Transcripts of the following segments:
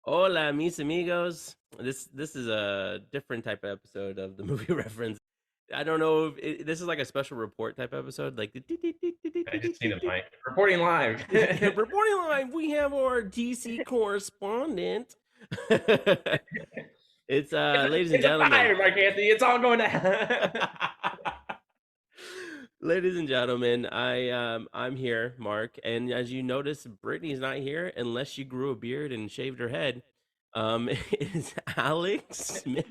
Hola, mis amigos. This is a different type of episode of the movie reference. I don't know if this is like a special report type episode, like I just need a mic. Reporting live. reporting live. We have our DC correspondent. It's ladies and It's a gentlemen. fire, Mark Anthony. It's all going to. Ladies and gentlemen, I'm here, Mark, and as you notice, Brittany's not here unless she grew a beard and shaved her head. It's Alex Smith.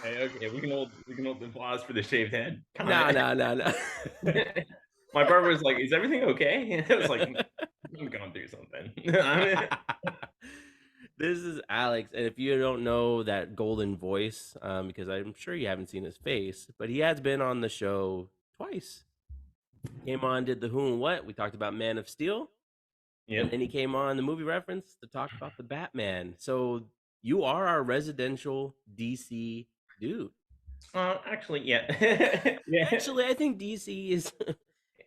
Okay, we can hold the applause for the shaved head. Nah, nah, nah, nah. My barber was like, "Is everything okay?" And I was like, "I'm going through something." This is Alex, and if you don't know that golden voice, because I'm sure you haven't seen his face, but he has been on the show twice. Came on, did the who and what. We talked about Man of Steel, and Yep. then he came on the movie reference to talk about the Batman. So you are our residential DC dude. Actually, yeah. Yeah. Actually, I think DC is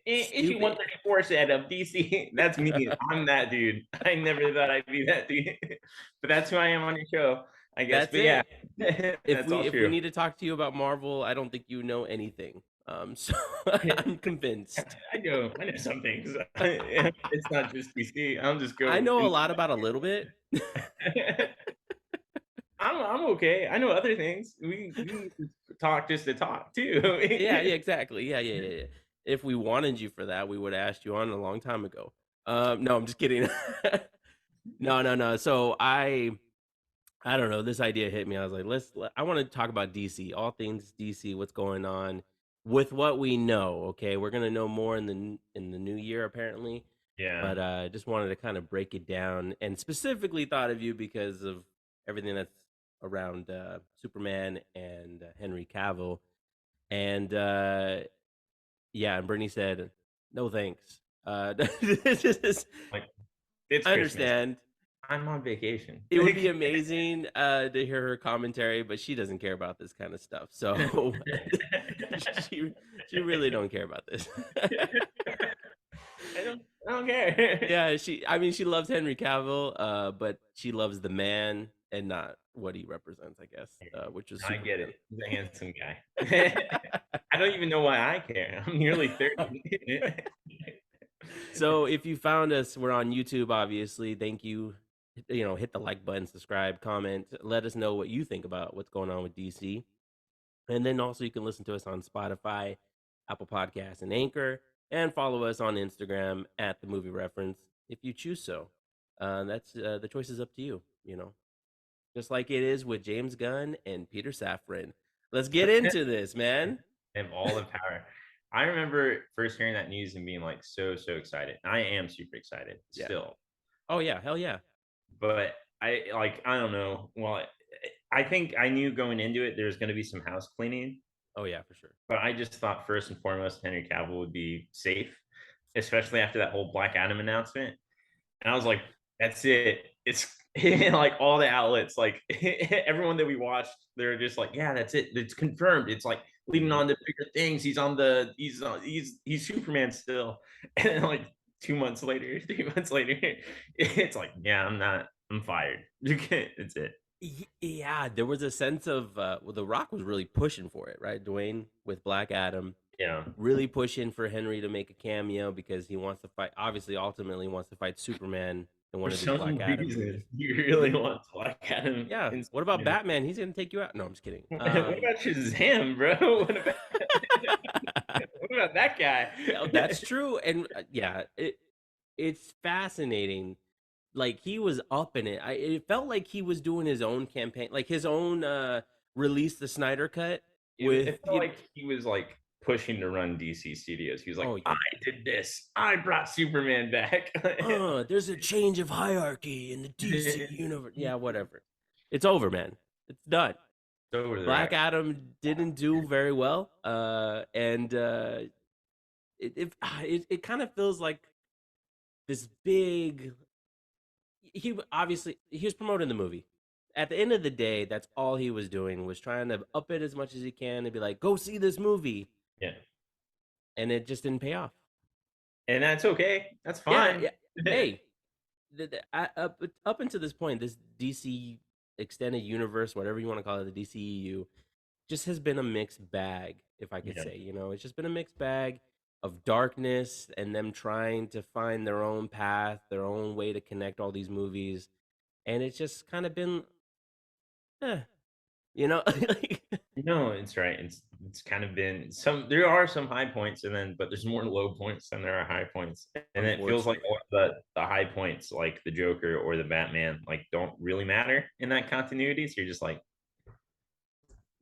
Issue stupid. 134 said of DC. That's me. I'm that dude. I never thought I'd be that dude, but that's who I am on your show, I guess. That's But yeah, it. If that's we all if we true. need to talk to you about Marvel, I don't think you know anything. So I'm convinced. I know some things. It's not just DC. I'll just I go know a into lot about a little bit. I'm okay. I know other things. We talk just to talk too. Yeah, yeah, exactly. Yeah, yeah, yeah, yeah. If we wanted you for that, we would have asked you on a long time ago. No, I'm just kidding. No, no, no. So I don't know. This idea hit me. I was like, I want to talk about DC, all things DC, what's going on with what we know. Okay, we're gonna know more in the new year apparently, Yeah. but just wanted to kind of break it down, and specifically thought of you because of everything that's around Superman and Henry Cavill, and yeah, and Brittany said, no thanks. Like it's I Christmas. understand. I'm on vacation. It would be amazing to hear her commentary, but she doesn't care about this kind of stuff. So she she really don't care about this. I don't care. Yeah, she loves Henry Cavill, but she loves the man and not what he represents, I guess, which is I get Superman. it. He's a handsome guy. I don't even know why I care. I'm nearly 30. So if you found us, we're on YouTube, obviously. Thank you. Hit the like button, subscribe, comment, let us know what you think about what's going on with DC. And then also you can listen to us on Spotify, Apple Podcasts, and Anchor, and follow us on Instagram at the movie reference if you choose so. That's the choice is up to you, just like it is with James Gunn and Peter Safran. Let's get into this, man. Have all the power. I remember first hearing that news and being like so excited. I am super excited Yeah. still, Oh yeah, hell yeah. but I don't know. Well, I think I knew going into it there's going to be some house cleaning, Oh yeah, for sure. but I just thought first and foremost Henry Cavill would be safe, especially after that whole Black Adam announcement. And I was like, that's it. It's like all the outlets, like everyone that we watched, they're just like, yeah, that's it. It's confirmed. It's like leading Mhm. on to bigger things. He's Superman still. And then like 2 months later, 3 months later, it's like, yeah, I'm fired. It's it. Yeah, there was a sense of The Rock was really pushing for it, right? Dwayne with Black Adam, Yeah. really pushing for Henry to make a cameo because he wants to fight. Obviously, ultimately wants to fight Superman in For one of his some Black Adam movies. reason, you really want Black Adam Yeah. in What about Superman. Batman? He's gonna take you out. No, I'm just kidding. What about Shazam, bro? What about that guy? Oh, that's true, and yeah, it's fascinating. Like he was up in it. It felt like he was doing his own campaign, like his own release the Snyder cut with It felt like he was like pushing to run DC Studios. He was like, oh I yeah. did this. I brought Superman back. There's a change of hierarchy in the DC universe. Yeah, whatever. It's over, man. It's done. Over the Black rack. Adam didn't do very well, and it kind of feels like this big. He obviously he was promoting the movie. At the end of the day, that's all he was doing was trying to up it as much as he can and be like, "Go see this movie," Yeah. and it just didn't pay off. And that's okay. That's Yeah, fine. yeah. Hey, Up until this point, this DC extended universe, whatever you want to call it, the DCEU, just has been a mixed bag, if I could Yeah. say. It's just been a mixed bag of darkness and them trying to find their own path, their own way to connect all these movies, and it's just kind of been, eh, like, No, it's right. It's kind of been some. There are some high points, and then but there's more low points than there are high points, and it feels like unfortunately, the high points, like the Joker or the Batman, like don't really matter in that continuity. So you're just like,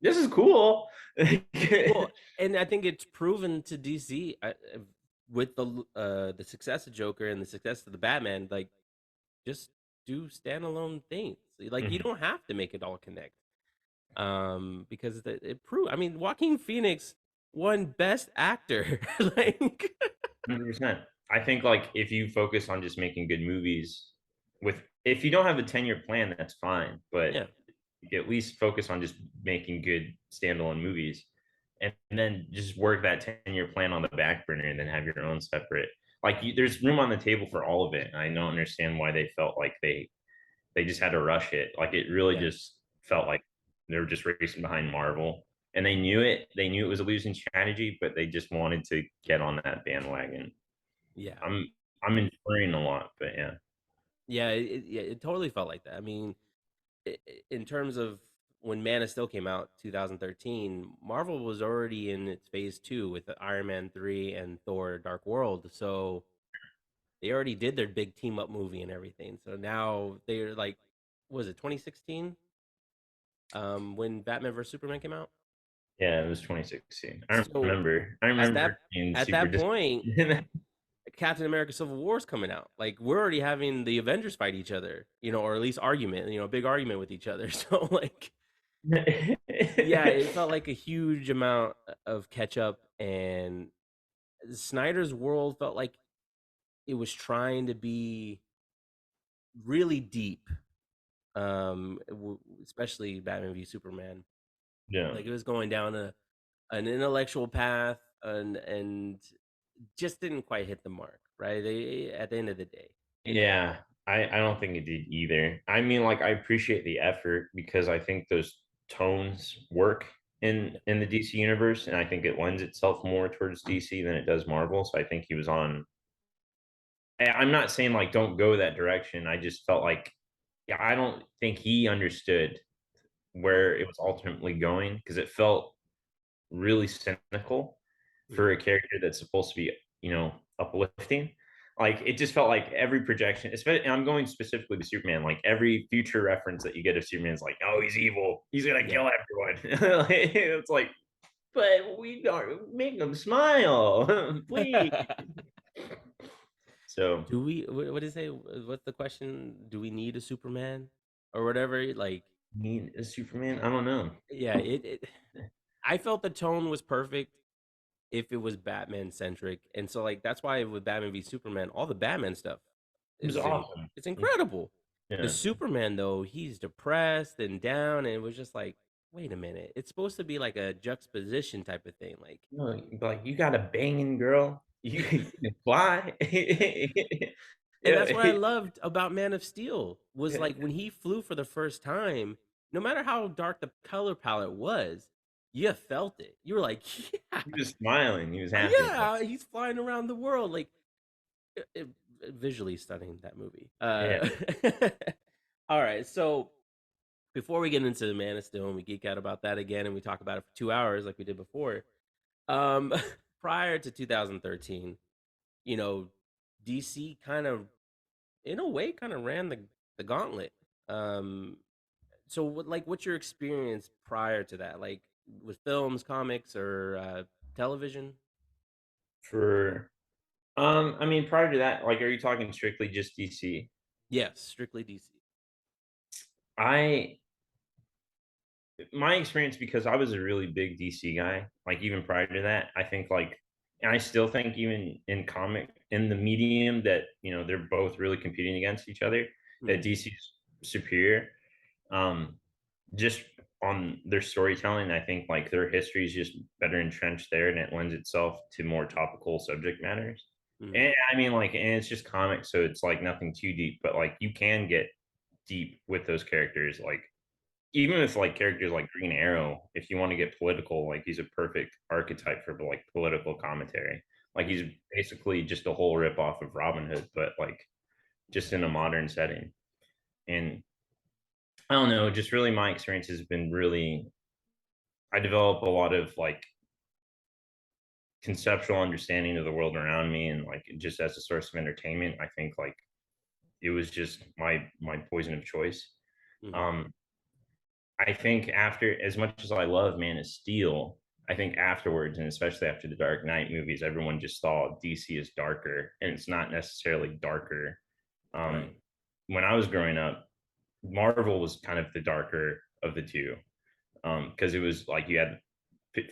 this is cool. well, and I think it's proven to DC with the success of Joker and the success of the Batman, like just do standalone things. Like you Mhm. don't have to make it all connect. Because it proved. I mean, Joaquin Phoenix won Best Actor. Like, 100%. I think like if you focus on just making good movies with if you don't have a 10-year plan, that's fine. But yeah, at least focus on just making good standalone movies and then just work that 10-year plan on the back burner and then have your own separate like there's room on the table for all of it. I don't understand why they felt like they just had to rush it. Like it really yeah, just felt like they were just racing behind Marvel. And they knew it. They knew it was a losing strategy, but they just wanted to get on that bandwagon. yeah, I'm I'm inferring a lot, but yeah. yeah. It totally felt like that. I mean, in terms of when Man of Steel came out, 2013, Marvel was already in its phase two with the Iron Man 3 and Thor: Dark World. So they already did their big team up movie and everything. So now they're like, what was it 2016? When Batman vs Superman came out. Yeah, it was 2016. I So remember. I at remember that being at super that point, disappointed. Captain America: Civil War is coming out. Like we're already having the Avengers fight each other, or at least argument, a big argument with each other. So like, yeah, it felt like a huge amount of catch up, and Snyder's world felt like it was trying to be really deep, especially Batman v Superman. Yeah. Like it was going down an intellectual path, and just didn't quite hit the mark, right? At the end of the day. Yeah. I don't think it did either. I mean, like I appreciate the effort because I think those tones work Yeah. in the DC universe, and I think it lends itself more towards DC than it does Marvel. So I think he was on. I'm not saying like don't go that direction. I just felt like yeah, I don't think he understood Mm, where it was ultimately going because it felt really cynical for yeah. a character that's supposed to be, uplifting. Like it just felt like every projection, especially and I'm going specifically to Superman, like every future reference that you get of Superman is like, oh, he's evil, he's gonna Yeah. kill everyone. It's like, but we don't make him smile, please. So, Do we? What did it say? What's the question? Do we need a Superman or whatever? Like, need a Superman? I don't know. yeah. I felt the tone was perfect if it was Batman centric, and so like that's why with Batman v Superman, all the Batman stuff It was awesome. it's incredible. The Yeah. Superman though, he's depressed and down, and it was just like, wait a minute, it's supposed to be like a juxtaposition type of thing, like. No, like you got a banging girl. You can fly. And that's what I Yeah. loved about Man of Steel was Yeah. like when he flew for the first time, no matter how dark the color palette was, you felt it. You were like, yeah, He was smiling. He was happy. yeah, he's flying around the world. Like visually stunning that movie. Yeah. All right, so before we get into Man of Steel and we geek out about that again and we talk about it for 2 hours like we did before, um, prior to 2013, you know, DC kind of in a way kind of ran the gauntlet. Um, so what's your experience prior to that, like with films, comics, or television? For I mean, prior to that, like, are you talking strictly just DC? Yes, strictly DC. I my experience because I was a really big DC guy, like even prior to that, I think like and I still think even in comic in the medium that they're both really competing against each other, that Hmm. DC's superior. Um just on their storytelling, I think like their history is just better entrenched there and it lends itself to more topical subject matters. Mhm. And I mean, like, and it's just comics, so it's like nothing too deep, but like you can get deep with those characters. Like, even with like characters like Green Arrow, if you want to get political, like he's a perfect archetype for like political commentary. Like he's Mhm. basically just a whole rip off of Robin Hood, but like just in a modern setting. And I don't know, just really my experience has been really, I develop a lot of like conceptual understanding of the world around me, and like just as a source of entertainment, I think like it was just my poison of choice. Mhm. Um, I think after, as much as I love Man of Steel, I think afterwards, and especially after the Dark Knight movies, everyone just saw DC as darker, and it's not necessarily darker. Right. Um, when I was growing up, Marvel was kind of the darker of the two, because it was like you had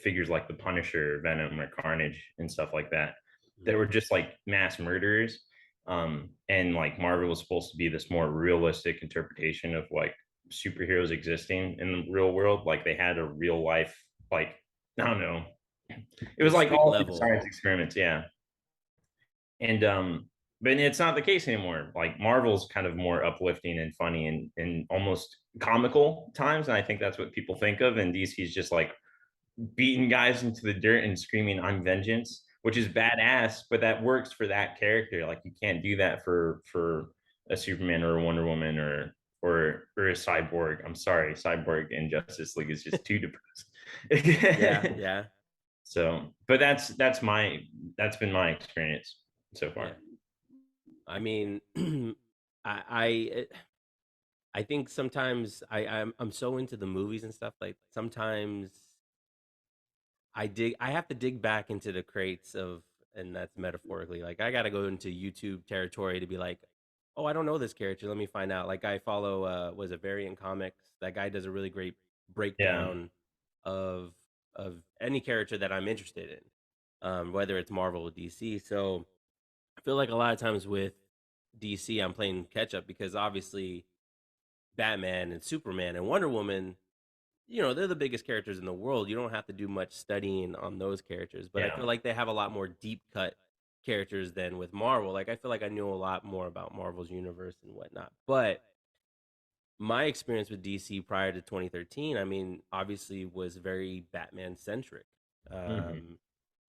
figures like the Punisher, Venom, or Carnage, and stuff like that. They Mhm. were just like mass murderers. And like Marvel was supposed to be this more realistic interpretation of like superheroes existing in the real world. Like they had a real life, like, I don't know. It was It's like street all these level. science experiments, yeah. And but it's not the case anymore. Like Marvel's kind of more uplifting and funny and almost comical times. And I think that's what people think of. And DC's just like beating guys into the dirt and screaming "I'm vengeance," which is badass, but that works for that character. Like you can't do that for a Superman or a Wonder Woman or a Cyborg. I'm sorry, Cyborg in Justice League is just too Yeah, depressed. yeah, So, but that's been my experience so far. yeah. I mean, I I think sometimes I'm so into the movies and stuff. Like sometimes I have to dig back into the crates of, and that's metaphorically. Like I got to go into YouTube territory to be like, oh, I don't know this character. Let me find out. Like I follow was a Variant Comics. That guy does a really great Yeah. breakdown of any character that I'm interested in, whether it's Marvel or DC. So I feel like a lot of times with DC, I'm playing catch up because obviously Batman and Superman and Wonder Woman, they're the biggest characters in the world. You don't have to do much studying on those characters, but I Yeah. feel like they have a lot more deep cut characters than with Marvel. Like I feel like I knew a lot more about Marvel's universe and whatnot. But my experience with DC prior to 2013, I mean, obviously was very Batman centric. Hmm.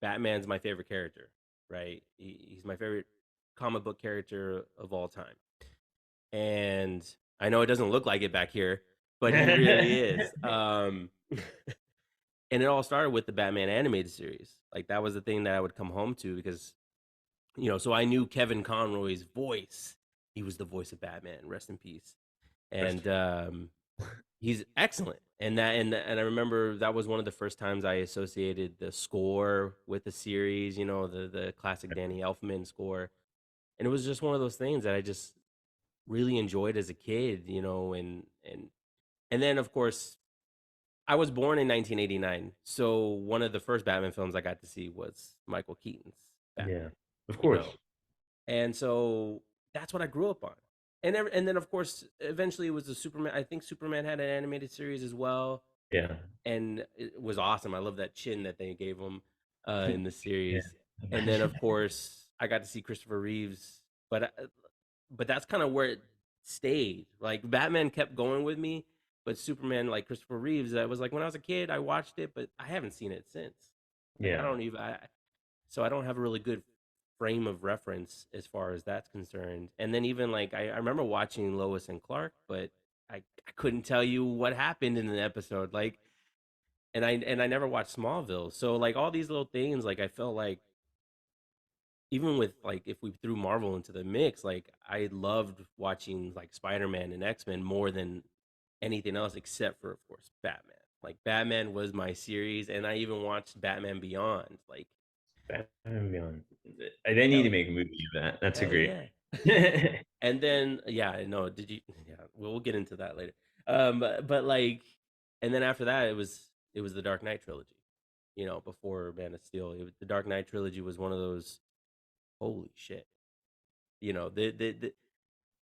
Batman's my favorite character, right? He's my favorite comic book character of all time. And I know it doesn't look like it back here, but he really is. And it all started with the Batman animated series. Like that was the thing that I would come home to because so I knew Kevin Conroy's voice. He was the voice of Batman. Rest in peace. Rest- And he's excellent. And I remember that was one of the first times I associated the score with the series. The classic Danny Elfman score, and it was just one of those things that I just really enjoyed as a kid. And then of course I was born in 1989, so one of the first Batman films I got to see was Michael Keaton's yeah. Batman. Of You course. know, and so that's what I grew up on. And then of course eventually it was the Superman. I think Superman had an animated series as well, Yeah. and it was awesome. I love that chin that they gave him in the Yeah. series. And then of course I got to see Christopher Reeves, but that's kind of where it stayed. Like Batman kept going with me, but Superman, like Christopher Reeves, that was like when I was a kid, I watched it, but I haven't seen it since. Like I Yeah. don't even, so I don't have a really good frame of reference as far as that's concerned. And then even like I remember watching Lois and Clark, but I couldn't tell you what happened in an episode. Like, and I never watched Smallville, so like all these little things, like I felt like even with like if we threw Marvel into the mix, like I loved watching like Spider-Man and X-Men more than anything else except for of course Batman. Like Batman was my series and I even watched Batman Beyond. Like Batman Beyond. They need hell to yeah. make a movie of that. That's a Hell great. yeah. And then yeah, no, did you yeah, we'll get into that later. But like and then after that it was the Dark Knight trilogy. Before Man of Steel. The Dark Knight trilogy was one of those holy shit. The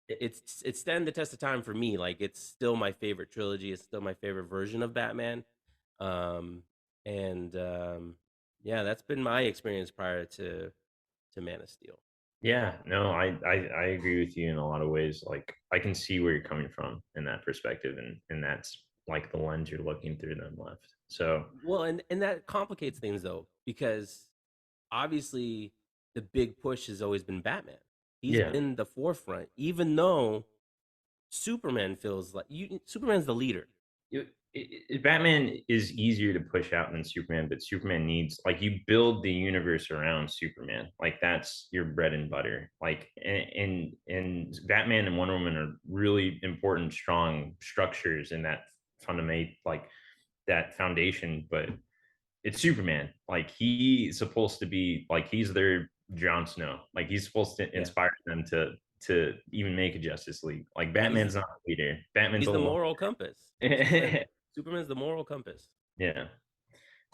it's stand the test of time for me. Like it's still my favorite trilogy. It's still my favorite version of Batman. Um, and yeah, that's been my experience prior to to Man of Steel. Yeah, no, I agree with you in a lot of ways. Like I can see where you're coming from in that perspective, and that's like the lens you're looking through them left. So Well, and that complicates things though, because obviously the big push has always been Batman. He's yeah, been the forefront, even though Superman feels like Superman's the leader. Batman is easier to push out than Superman, but Superman needs like you build the universe around Superman, like that's your bread and butter. Like and Batman and Wonder Woman are really important, strong structures in that fundament, like that foundation. But it's Superman, like he's supposed to be like he's their Jon Snow, like he's supposed to Yeah, inspire them to even make a Justice League. Like he's Batman's not a leader. Batman's he's the alone. moral compass. Superman's the moral compass. Yeah,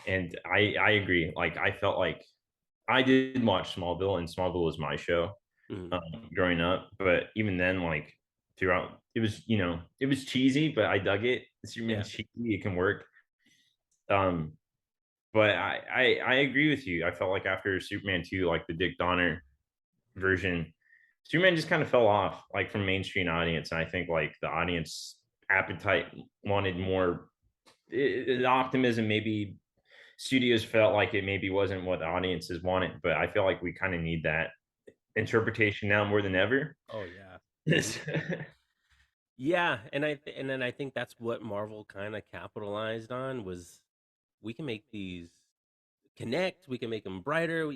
and I agree. Like I felt like I did watch Smallville, and Smallville was my show Mhm. growing up. But even then, like throughout, it was it was cheesy, but I dug it. Yeah. Superman's cheesy; it can work. Um, but I agree with you. I felt like after Superman 2, like the Dick Donner version, Superman just kind of fell off like from mainstream audience, and I think like the audience appetite wanted more optimism. Maybe studios felt like it maybe wasn't what the audiences wanted, but I feel like we kind of need that interpretation now more than ever. Oh yeah. Mhm. Yeah, and then I think that's what Marvel kind of capitalized on was we can make these connect, we can make them brighter.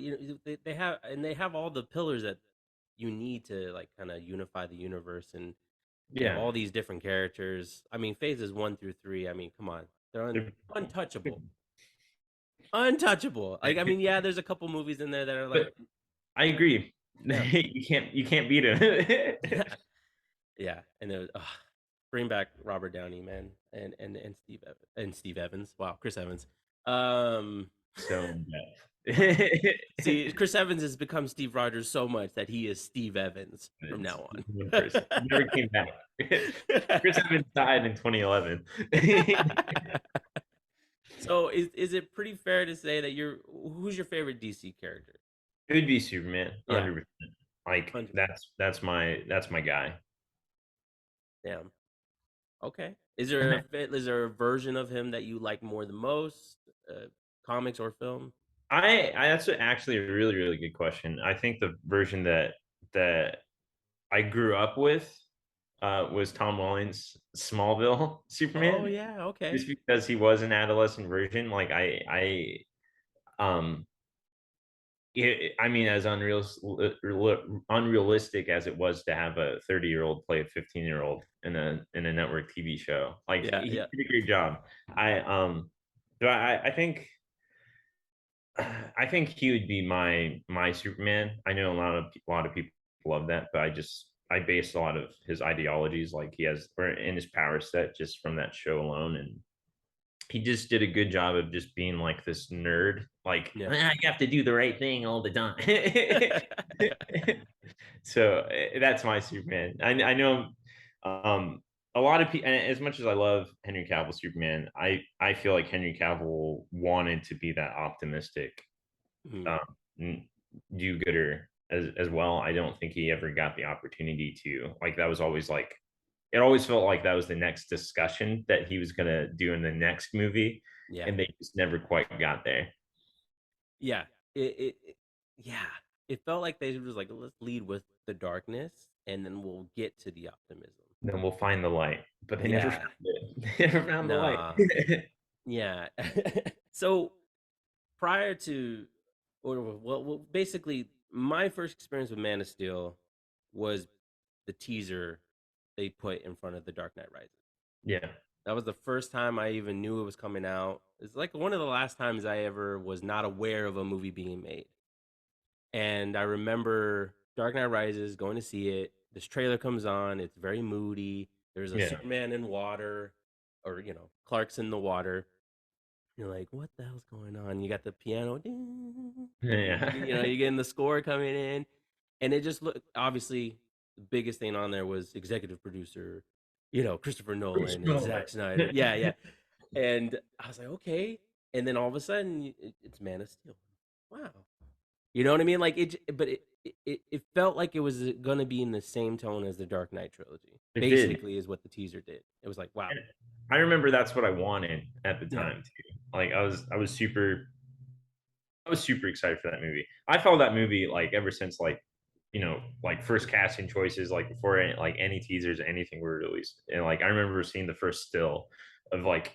They have all the pillars that you need to like kind of unify the universe, and you have Yeah, all these different characters. I mean, phases 1 through 3. I mean, come on, they're untouchable, untouchable. Like, I mean, yeah, there's a couple movies in there that are like, but I agree. yeah, You can't beat him. yeah, and it was, bring back Robert Downey, man, and Steve Evans. Wow, Chris Evans. Um, So in wow. depth. See, Chris Evans has become Steve Rogers so much that he is Steve Evans from It's now one on. person. He never came back. Chris Evans died in 2011. So is it pretty fair to say that who's your favorite DC character? It would be Superman, Yeah, 100%. Like 100%. that's my guy. Damn. Okay. Is there a version of him that you like more than most? Comics or film? I That's actually a really really good question. I think the version that I grew up with was Tom Welling' Smallville Oh Superman, yeah. Okay. just because he was an adolescent version. Like um I mean, as unrealistic as it was to have a 30-year-old play a 15-year-old in a network TV show, like Yeah. he Yeah. did a great job. I but I think I think he would be my Superman. I know a lot of people love that, but I base a lot of his ideologies like he has or in his power set just from that show alone, and he just did a good job of just being like this nerd, like Yeah. I have to do the right thing all the time. So that's my Superman. I know a lot of people. As much as I love Henry Cavill Superman, I feel like Henry Cavill wanted to be that optimistic Mhm. um, do-gooder as well. I don't think he ever got the opportunity to. Like that was always like it always felt like that was the next discussion that he was gonna do in the next movie, Yeah. and they just never quite got there. Yeah. Yeah. It felt like they was like, let's lead with the darkness, and then we'll get to the optimism. Then we'll find the light, but they never Yeah. found it. They never found the light. Nah. Yeah. So prior to, or basically, my first experience with Man of Steel was the teaser they put in front of The Dark Knight Rises. Yeah, That was the first time I even knew it was coming out. It's like one of the last times I ever was not aware of a movie being made. And I remember Dark Knight Rises, going to see it. This trailer comes on. It's very moody. There's a yeah, Superman in water, or Clark's in the water. You're like, what the hell's going on? You got the piano, ding, yeah. you getting the score coming in, and it just looked, obviously the biggest thing on there was executive producer, Christopher Bruce Nolan and Miller. Zack Snyder. Yeah, yeah. And I was like, okay. And then all of a sudden, it's Man of Steel. Wow. You know what I mean? Like but it felt like it was going to be in the same tone as the Dark Knight trilogy. It did. Basically, is what the teaser did. It was like, wow, And I remember that's what I wanted at the yeah, time too. Like I was super excited for that movie. I followed that movie like ever since like like first casting choices, like before like any teasers, anything were released. And like I remember seeing the first still of like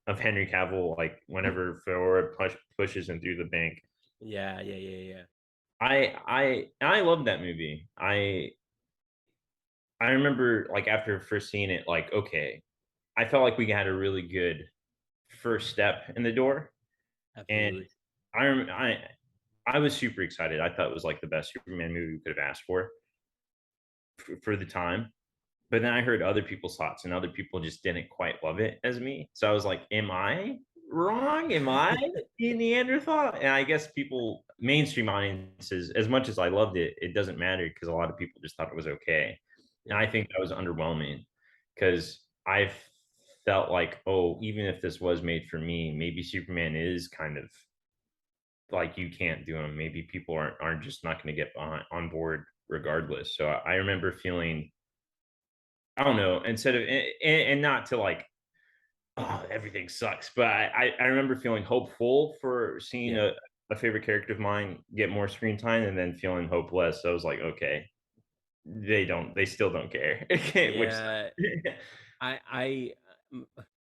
of Henry Cavill, like whenever Fedora pushes him through the bank. yeah, yeah, yeah, yeah, I loved that movie. I remember like after first seeing it, like okay, I felt like we had a really good first step in the door, and absolutely, I rem- I was super excited. I thought it was like the best Superman movie we could have asked for the time. But then I heard other people's thoughts, and other people just didn't quite love it as me. So I was like, "Am I wrong? Am I the Neanderthal?" And I guess people, mainstream audiences, as much as I loved it, it doesn't matter because a lot of people just thought it was okay. And yeah, I think that was underwhelming because I felt like, oh, even if this was made for me, maybe Superman is kind of like you can't do him. Maybe people aren't just not going to get on board regardless. So I remember feeling, I don't know, instead of and not to like, oh, everything sucks, but I remember feeling hopeful for seeing yeah, a favorite character of mine get more screen time, and then feeling hopeless. So I was like, okay, they still don't care, which yeah. I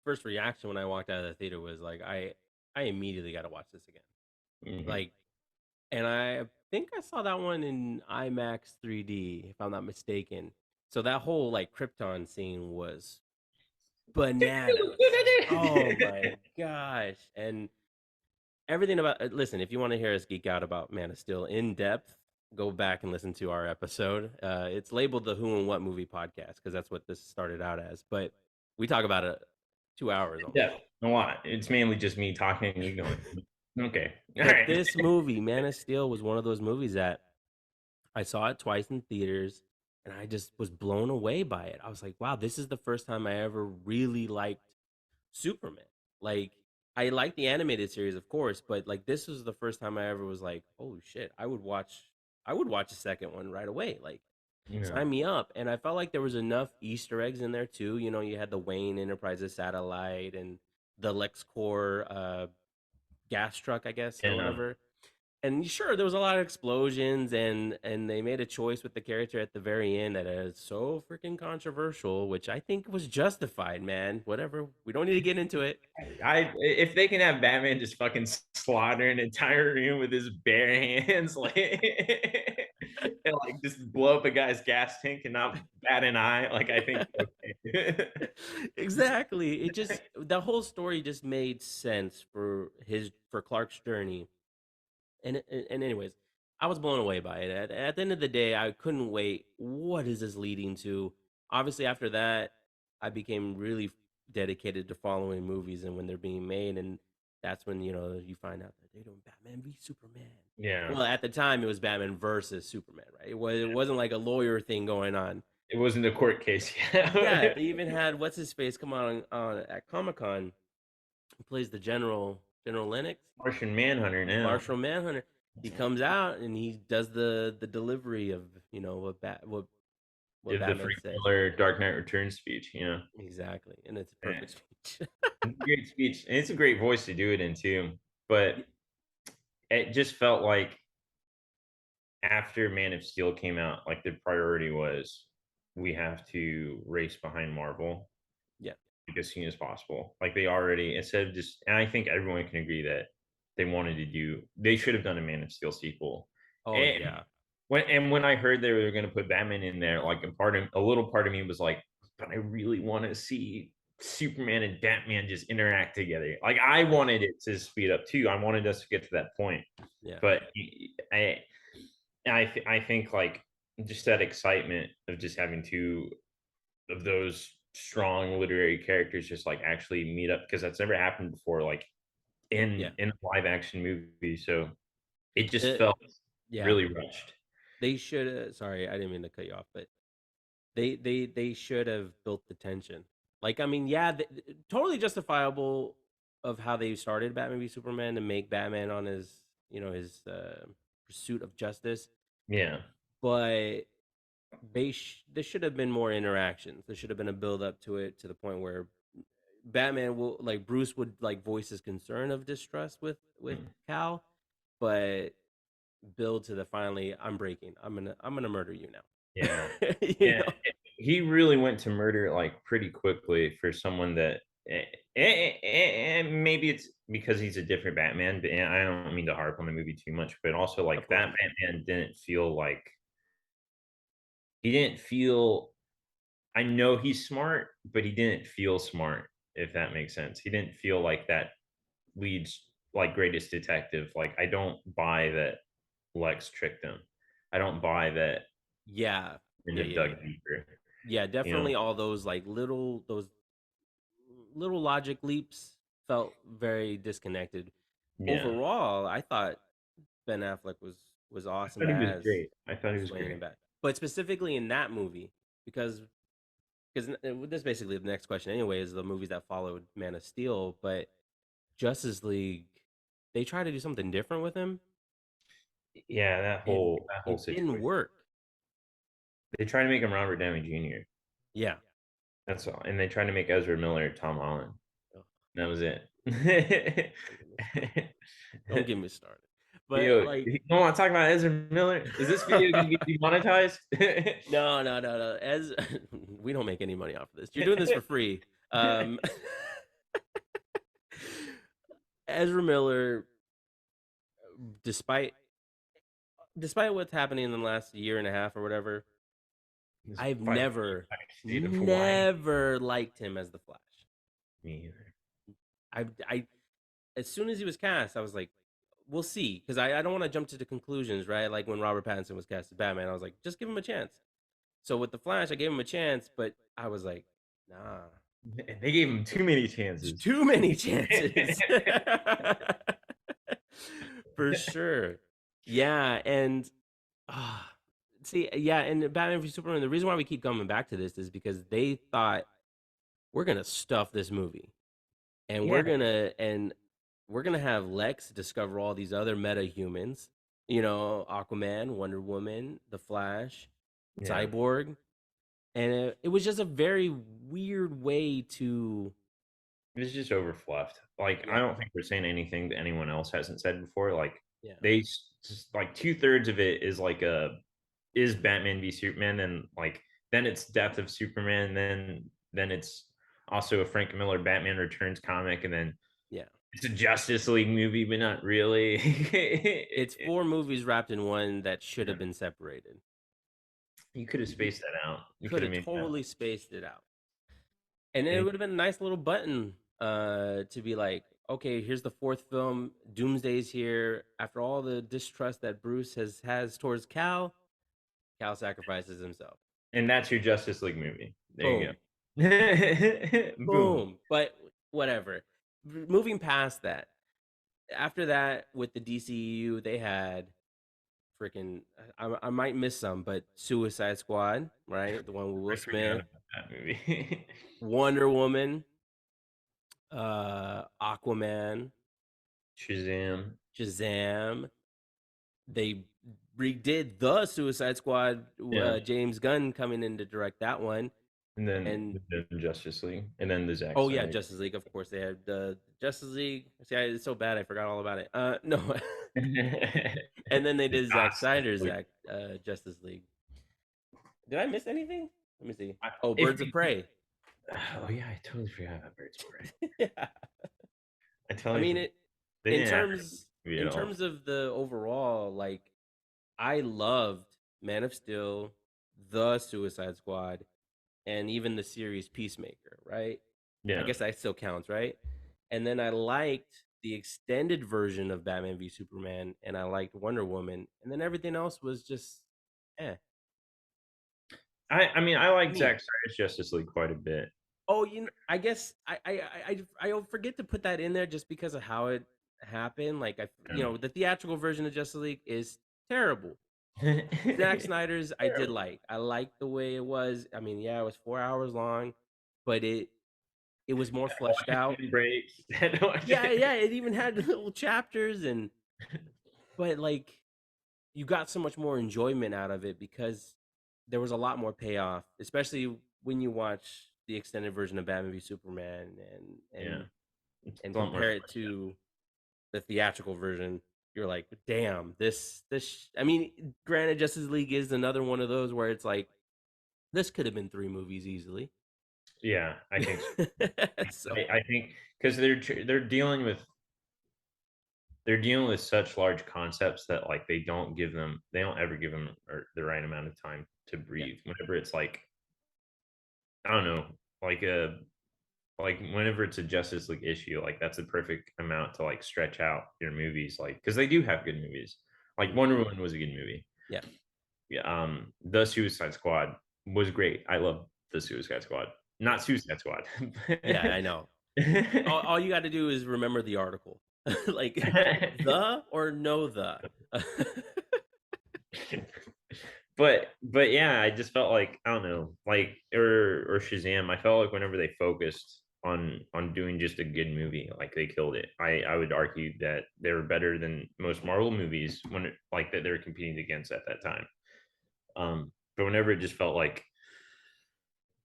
first reaction when I walked out of the theater was like, I immediately got to watch this again. mhm. Like, and I think I saw that one in IMAX 3D, if I'm not mistaken. So that whole like Krypton scene was bananas. Oh my gosh. And everything about listen, if you want to hear us geek out about Man of Steel in depth, go back and listen to our episode. It's labeled the Who and What Movie Podcast because that's what this started out as. But we talk about it 2 hours Yeah, almost. a lot. It's mainly just me talking and you going, okay, all But right. this movie, Man of Steel, was one of those movies that I saw it twice in theaters and I just was blown away by it. I was like, wow, this is the first time I ever really liked Superman. Like, I like the animated series, of course, but like this was the first time I ever was like, holy shit, I would watch a second one right away. Like, Yeah, sign me up. And I felt like there was enough Easter eggs in there too. You know, you had the Wayne Enterprises satellite and the LexCorp gas truck, I guess, or yeah. whatever. And sure, there was a lot of explosions, and they made a choice with the character at the very end that is so freaking controversial, which I think was justified, man. Whatever, we don't need to get into it. I if they can have Batman just fucking slaughter an entire room with his bare hands, like and like just blow up a guy's gas tank and not bat an eye, like I think okay. Exactly. It just the whole story just made sense for Clark's journey. And anyways, I was blown away by it. At the end of the day, I couldn't wait. What is this leading to? Obviously, after that, I became really dedicated to following movies and when they're being made, and that's when you find out that they're doing Batman v Superman. Yeah, Well, at the time, it was Batman versus Superman, right? It wasn't like a lawyer thing going on. it wasn't a court case. Yeah, Yeah, they even had what's his face come on at Comic Con, who plays the General Lennox. Martian Manhunter now. Marshall Manhunter. He comes out and he does the delivery of what Give the Batman Frank said Miller Dark Knight Returns speech, exactly, and it's a Yeah. perfect speech. It's a great speech, and it's a great voice to do it in too. But Y- it just felt like after Man of Steel came out, like the priority was we have to race behind Marvel yeah. like as soon as possible. Like they already instead of just, and I think everyone can agree that they should have done a Man of Steel sequel. Oh And yeah. when I heard they were going to put Batman in there, like a little part of me was like, but I really want to see Superman and Batman just interact together. Like I Yeah. wanted it to speed up too. I wanted us to get to that point, Yeah. but I I think like just that excitement of just having two of those strong literary characters just like actually meet up because that's never happened before, like Yeah. in a live action movie. So it just Uh, felt yeah. really rushed. They should. Sorry, I didn't mean to cut you off, but they should have built the tension. Like, I mean, yeah, totally justifiable of how they started Batman v Superman to make Batman on his pursuit of justice, Yeah. but there should have been more interactions. There should have been a build up to it to the point where Batman will like Bruce would like voice his concern of distrust with Mm. Cal, but build to the finally I'm breaking. I'm gonna murder you Yeah. now. you Yeah. know? He really went to murder, like, pretty quickly for someone that and maybe it's because he's a different Batman, but and I don't mean to harp on the movie too much, but also, Of like, course. that Batman didn't feel like he didn't feel I know he's smart, but he didn't feel smart, if that makes sense. He didn't feel like that leads like greatest detective. Like I don't buy that Lex tricked him. I don't buy that Yeah. in Yeah, the yeah, dug yeah. deeper. Yeah, You know? definitely all those like those little logic leaps felt very disconnected. Yeah. Overall, I thought Ben Affleck was I awesome thought he was as great. I thought he Bruce was Wayne great. and Bat. But specifically in that movie, because this is basically the next question anyway, is the movies that followed Man of Steel, but Justice League, they tried to do something different with him, Yeah, and that whole it didn't situation. work. They tried to make him Robert Downey Jr. Yeah. That's all. And they tried to make Ezra Miller Tom Holland. Ugh, That was it. don't get me started. Don't get me started. But Yo, like, you don't want to talk about Ezra Miller? Is this video gonna be demonetized? no, no, no, no. As we don't make any money off of this, you're doing this for free. Um, Ezra Miller, despite what's happening in the last year and a half or whatever, This I've 500 never, state of Hawaii. never liked him as the Flash. Me either. I as soon as he was cast, I was like, we'll see, because I don't want to jump to the conclusions, right? Like when Robert Pattinson was cast as Batman, I was like, just give him a chance. So with the Flash, I gave him a chance, but I was like, nah, And they gave him too many there's chances. too many chances. For sure. Yeah, and uh, see, yeah, and Batman v Superman. The reason why we keep coming back to this is because they thought we're gonna stuff this movie, and Yeah, we're gonna have Lex discover all these other meta humans. You know, Aquaman, Wonder Woman, The Flash, yeah. Cyborg, and it was just a very weird way to. It was just overfluffed. Like, I Yeah, don't think we're saying anything that anyone else hasn't said before. Like, yeah, just like 2/3 of it is like is Batman v Superman, and like then it's Death of Superman, then it's also a Frank Miller Batman Returns comic, and then yeah. it's a Justice League movie, but not really. It's four movies wrapped in one that should have been separated. You could have You spaced that out. You could could have have made that. totally spaced it out, and then it And would have been a nice little button to be like, okay, here's the fourth film. Doomsday's here. After all the distrust that Bruce has towards Cal, Cal sacrifices himself. and that's your Justice League movie. There you Boom, go. Boom. boom. But whatever. Moving past that, after that with the DCEU, they had freaking. I might miss some, but Suicide Squad, right? The one with I Will forgot Smith, about that movie. Wonder Woman, Aquaman, Shazam. Shazam. They redid the Suicide Squad. Yeah. James Gunn coming in to direct that one, And then and the Justice League. And then the Zack oh yeah, Snyder. Justice League. Of course, they had the Justice League. See, it's so bad I forgot all about it. No, and then they The did Zack Justice Snyder's League. Justice League. Did I miss anything? Let me see. I Oh, if Birds of Prey. oh, yeah, I totally forgot about Birds of Prey. Yeah. I I totally mean forgot. it They in didn't have terms to be at all. of the overall, like I loved Man of Steel, the Suicide Squad, and even the series Peacemaker, right? I Yeah. guess that still counts, right? And then I liked the extended version of Batman v Superman, and I liked Wonder Woman, and then everything else was just eh. I mean, I like Me. Zack Snyder's Justice League quite a bit. Oh, I guess I forget to put that in there just because of how it happened. Like the theatrical version of Justice League is terrible. Yeah. Zack Snyder's I did Terrible. like. I liked the way it was. I mean, yeah, it was 4 hours long, but it was more fleshed out. Washington breaks. Yeah, yeah, it even had little chapters, but like you got so much more enjoyment out of it because there was a lot more payoff, especially when you watch the extended version of Batman v Superman Yeah, it's and a lot more compare it fleshed out. to the theatrical version. You're like, damn, I mean, granted, Justice League is another one of those where it's like this could have been 3 movies easily. Yeah, I think so. So I think because they're dealing with such large concepts that like they don't ever give them the right amount of time to yeah, breathe. Whenever it's like I don't know, like a like whenever it's a Justice League issue, like that's a perfect amount to like stretch out your movies, like because they do have good movies. Like mhm, Wonder Woman was a good movie. yeah, Yeah, the Suicide Squad was great. I love the Suicide Squad, not Suicide Squad. yeah. I know. All you got to do is remember the article, like the or no the. But yeah, I just felt like I don't know, like or Shazam. I felt like whenever they focused on doing just a good movie, like they killed it. I would argue that they were better than most Marvel movies like that they were competing against at that time. But whenever it just felt like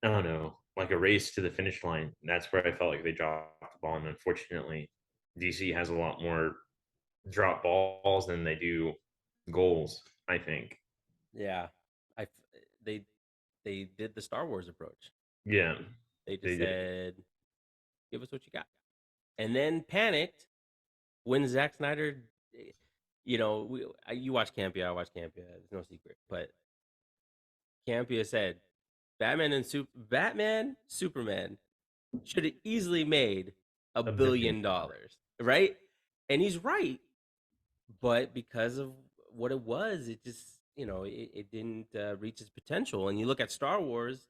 I don't know, like a race to the finish line, that's where I felt like they dropped the ball. And unfortunately, DC has a lot more drop balls than they do goals. I think. Yeah, I they they did the Star Wars approach. Yeah, They just they did. said, "Give us what you got," and then panicked when Zack Snyder. You watch Campia, I watch Campia. It's no secret, but Campia said Batman Superman should have easily made a A billion. billion dollars, right? And he's right, but because of what it was, it just it didn't reach its potential. And you look at Star Wars,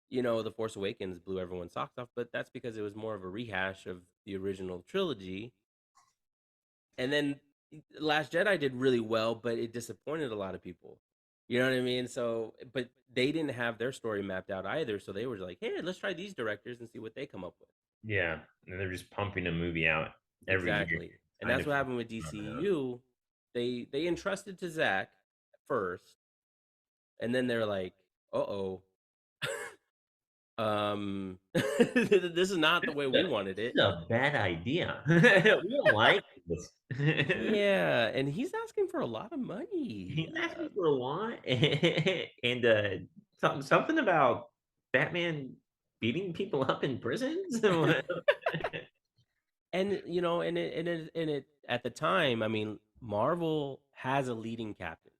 The Force Awakens blew everyone's socks off, but that's because it was more of a rehash of the original trilogy. And then Last Jedi did really well, but it disappointed a lot of people. You know what I mean? So, but they didn't have their story mapped out either. So they were like, "Hey, let's try these directors and see what they come up with." Yeah, and they're just pumping a movie out every year. Exactly, and Kind that's of. what happened with I don't know. DCEU. They entrusted to Zach first, and then they're like, "Uh oh, this is not the way we wanted This it." is a bad idea. We don't like this. Yeah, and he's asking for a lot of money. He's asking for a lot, and something about Batman beating people up in prisons. And at the time, I mean, Marvel has a leading captain.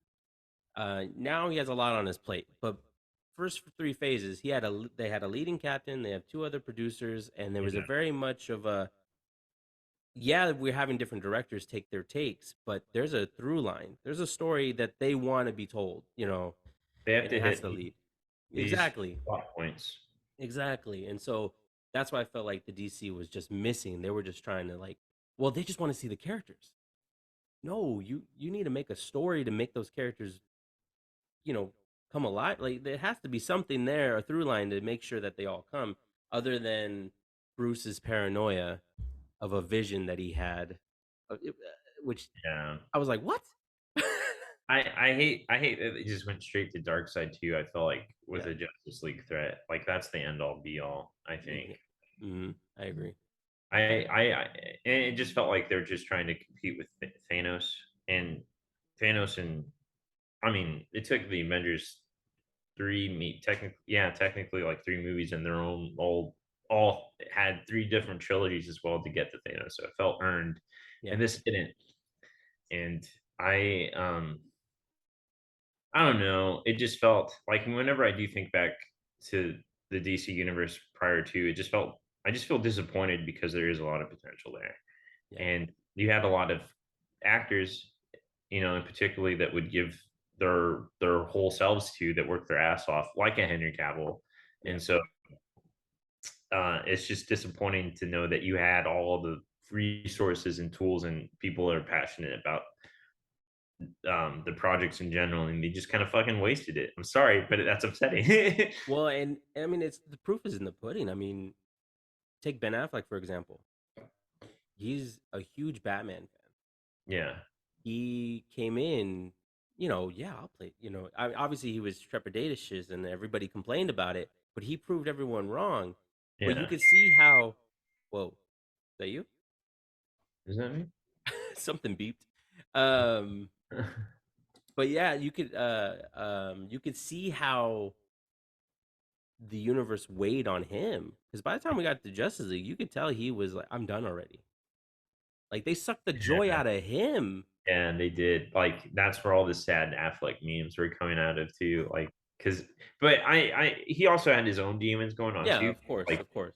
Now he has a lot on his plate, but first 3 phases, they had a leading captain. They have 2 other producers, and there was a Yeah, very much of a yeah, we're having different directors take their takes, but there's a through line. There's a story that they want to be told, they have and to it has hit to lead. these Exactly, plot points. exactly, and so that's why I felt like the DC was just missing. They were just trying to well, they just want to see the characters. No, you need to make a story to make those characters, you know, come alive. Like there has to be something there, a through line to make sure that they all come, other than Bruce's paranoia of a vision that he had, which Yeah. I was like, what? I hate that it just went straight to dark side too. I felt like with Yeah, a Justice League threat, like that's the end all be all. I yeah. think I agree. I and it just felt like they're just trying to compete with Thanos and Thanos and I mean it took the Avengers technically like 3 movies in their own all had 3 different trilogies as well to get to Thanos, so it felt earned, Yeah, and this didn't. And I don't know. It just felt like whenever I do think back to the DC universe prior to, I just feel disappointed because there is a lot of potential there. yeah, And you had a lot of actors, and particularly that would give their whole selves to that work their ass off, like a Henry Cavill. yeah. And so it's just disappointing to know that you had all the resources and tools and people that are passionate about the projects in general, and they just kind of fucking wasted it. I'm sorry, but that's upsetting. Well, and I mean, it's the proof is in the pudding. I mean, take Ben Affleck for example. He's a huge Batman fan. Yeah, he came in, yeah, I'll play. Obviously he was trepidatious and everybody complained about it, but he proved everyone wrong. But you Yeah. could see how, whoa, is that you? Is that me? Something beeped. Um, but yeah, you could see how the universe weighed on him because by the time we got to Justice League, you could tell he was like, I'm done already. Like they sucked the joy Yeah. out of him. And they did. Like that's where all the sad Affleck memes were coming out of too. Like because, but he also had his own demons going on Yeah, too. of course, Like, of course.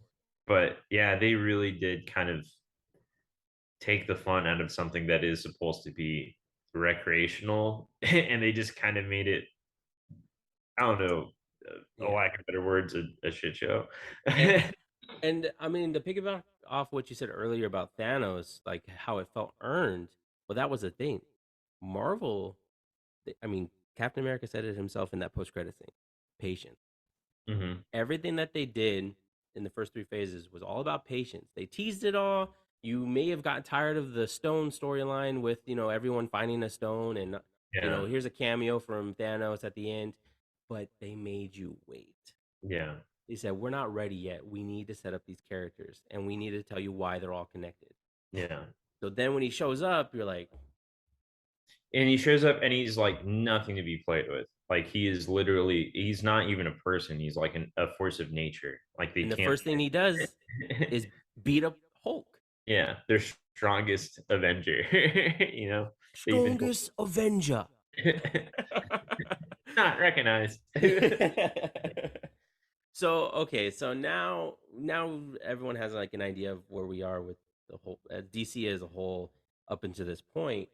but yeah, they really did kind of take the fun out of something that is supposed to be recreational, and they just kind of made it. I don't know, a Yeah. lack of better words, a shit show. And and I mean to piggyback off what you said earlier about Thanos, like how it felt earned. Well, that was the thing. Marvel, I mean, Captain America said it himself in that post credit scene. Patience. Hmm. Everything that they did in the first three phases was all about patience. They teased it all. You may have gotten tired of the stone storyline with, everyone finding a stone and, Yeah, here's a cameo from Thanos at the end, but they made you wait. yeah, They said, we're not ready yet. We need to set up these characters and we need to tell you why they're all connected. yeah. So then when he shows up, you're like, And he shows up and he's like nothing to be played with. Like he is literally, he's not even a person. He's like a force of nature. Like they and the can't. first thing he does is beat up Hulk. Yeah, their strongest Avenger. you know, they've been Strongest Avenger. not recognized. So okay, so now everyone has like an idea of where we are with the whole DC as a whole up until this point.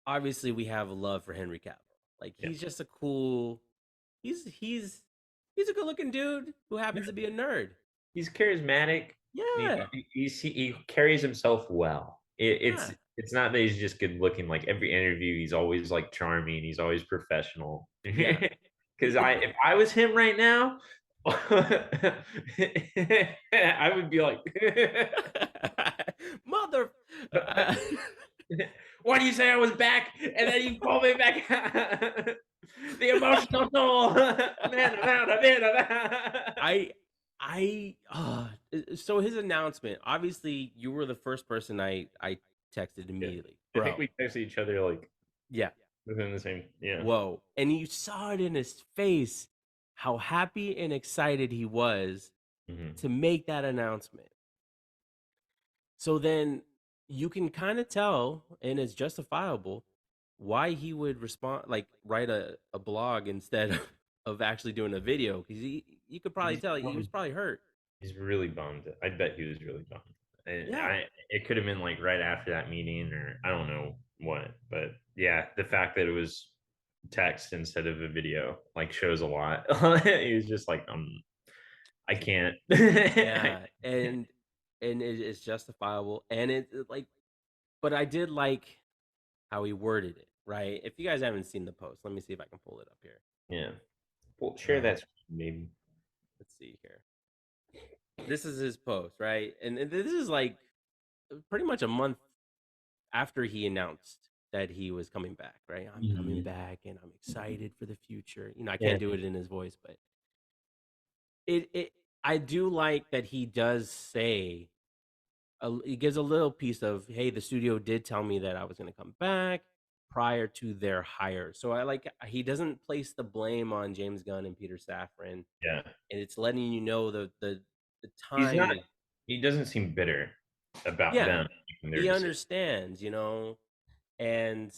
Obviously, we have a love for Henry Cavill. Like Yeah, he's just a cool. He's a good looking dude who happens to be a nerd. he's charismatic. Yeah, He carries himself well. yeah, It's not that he's just good looking. Like every interview, he's always like charming. He's always professional. yeah. Because if I was him right now, I would be like, Mother. "Why do you say I was back and then you call me back?" The emotional toll, man, man. I so his announcement. Obviously, you were the first person I texted Yeah. immediately, I think bro. we texted each other like Yeah, within the same. Yeah. whoa, and you saw it in his face how happy and excited he was Hmm. to make that announcement. So then you can kind of tell, and it's justifiable, why he would respond like write a blog instead of actually doing a video because you could probably He's tell he was bummed. probably hurt. He's really bummed. I bet he was really bummed. And Yeah, it could have been like right after that meeting, or I don't know what. But yeah, the fact that it was text instead of a video like shows a lot. He was just like, I can't. yeah, and it's justifiable, and like, but I did like how he worded it. Right? If you guys haven't seen the post, let me see if I can pull it up here. Yeah. Well, share Uh, that screen, maybe. let's see here. This is his post, right? And this is like pretty much a month after he announced that he was coming back, right? I'm coming Mhm. back and I'm excited for the future. I Yeah. can't do it in his voice, but it I do like that he does say he gives a little piece of, hey, the studio did tell me that I was going to come back prior to their hire. So I like he doesn't place the blame on James Gunn and Peter Safran, Yeah. and it's letting you know the He's not. time. He doesn't seem bitter about Yeah, them making their he decision. understands, and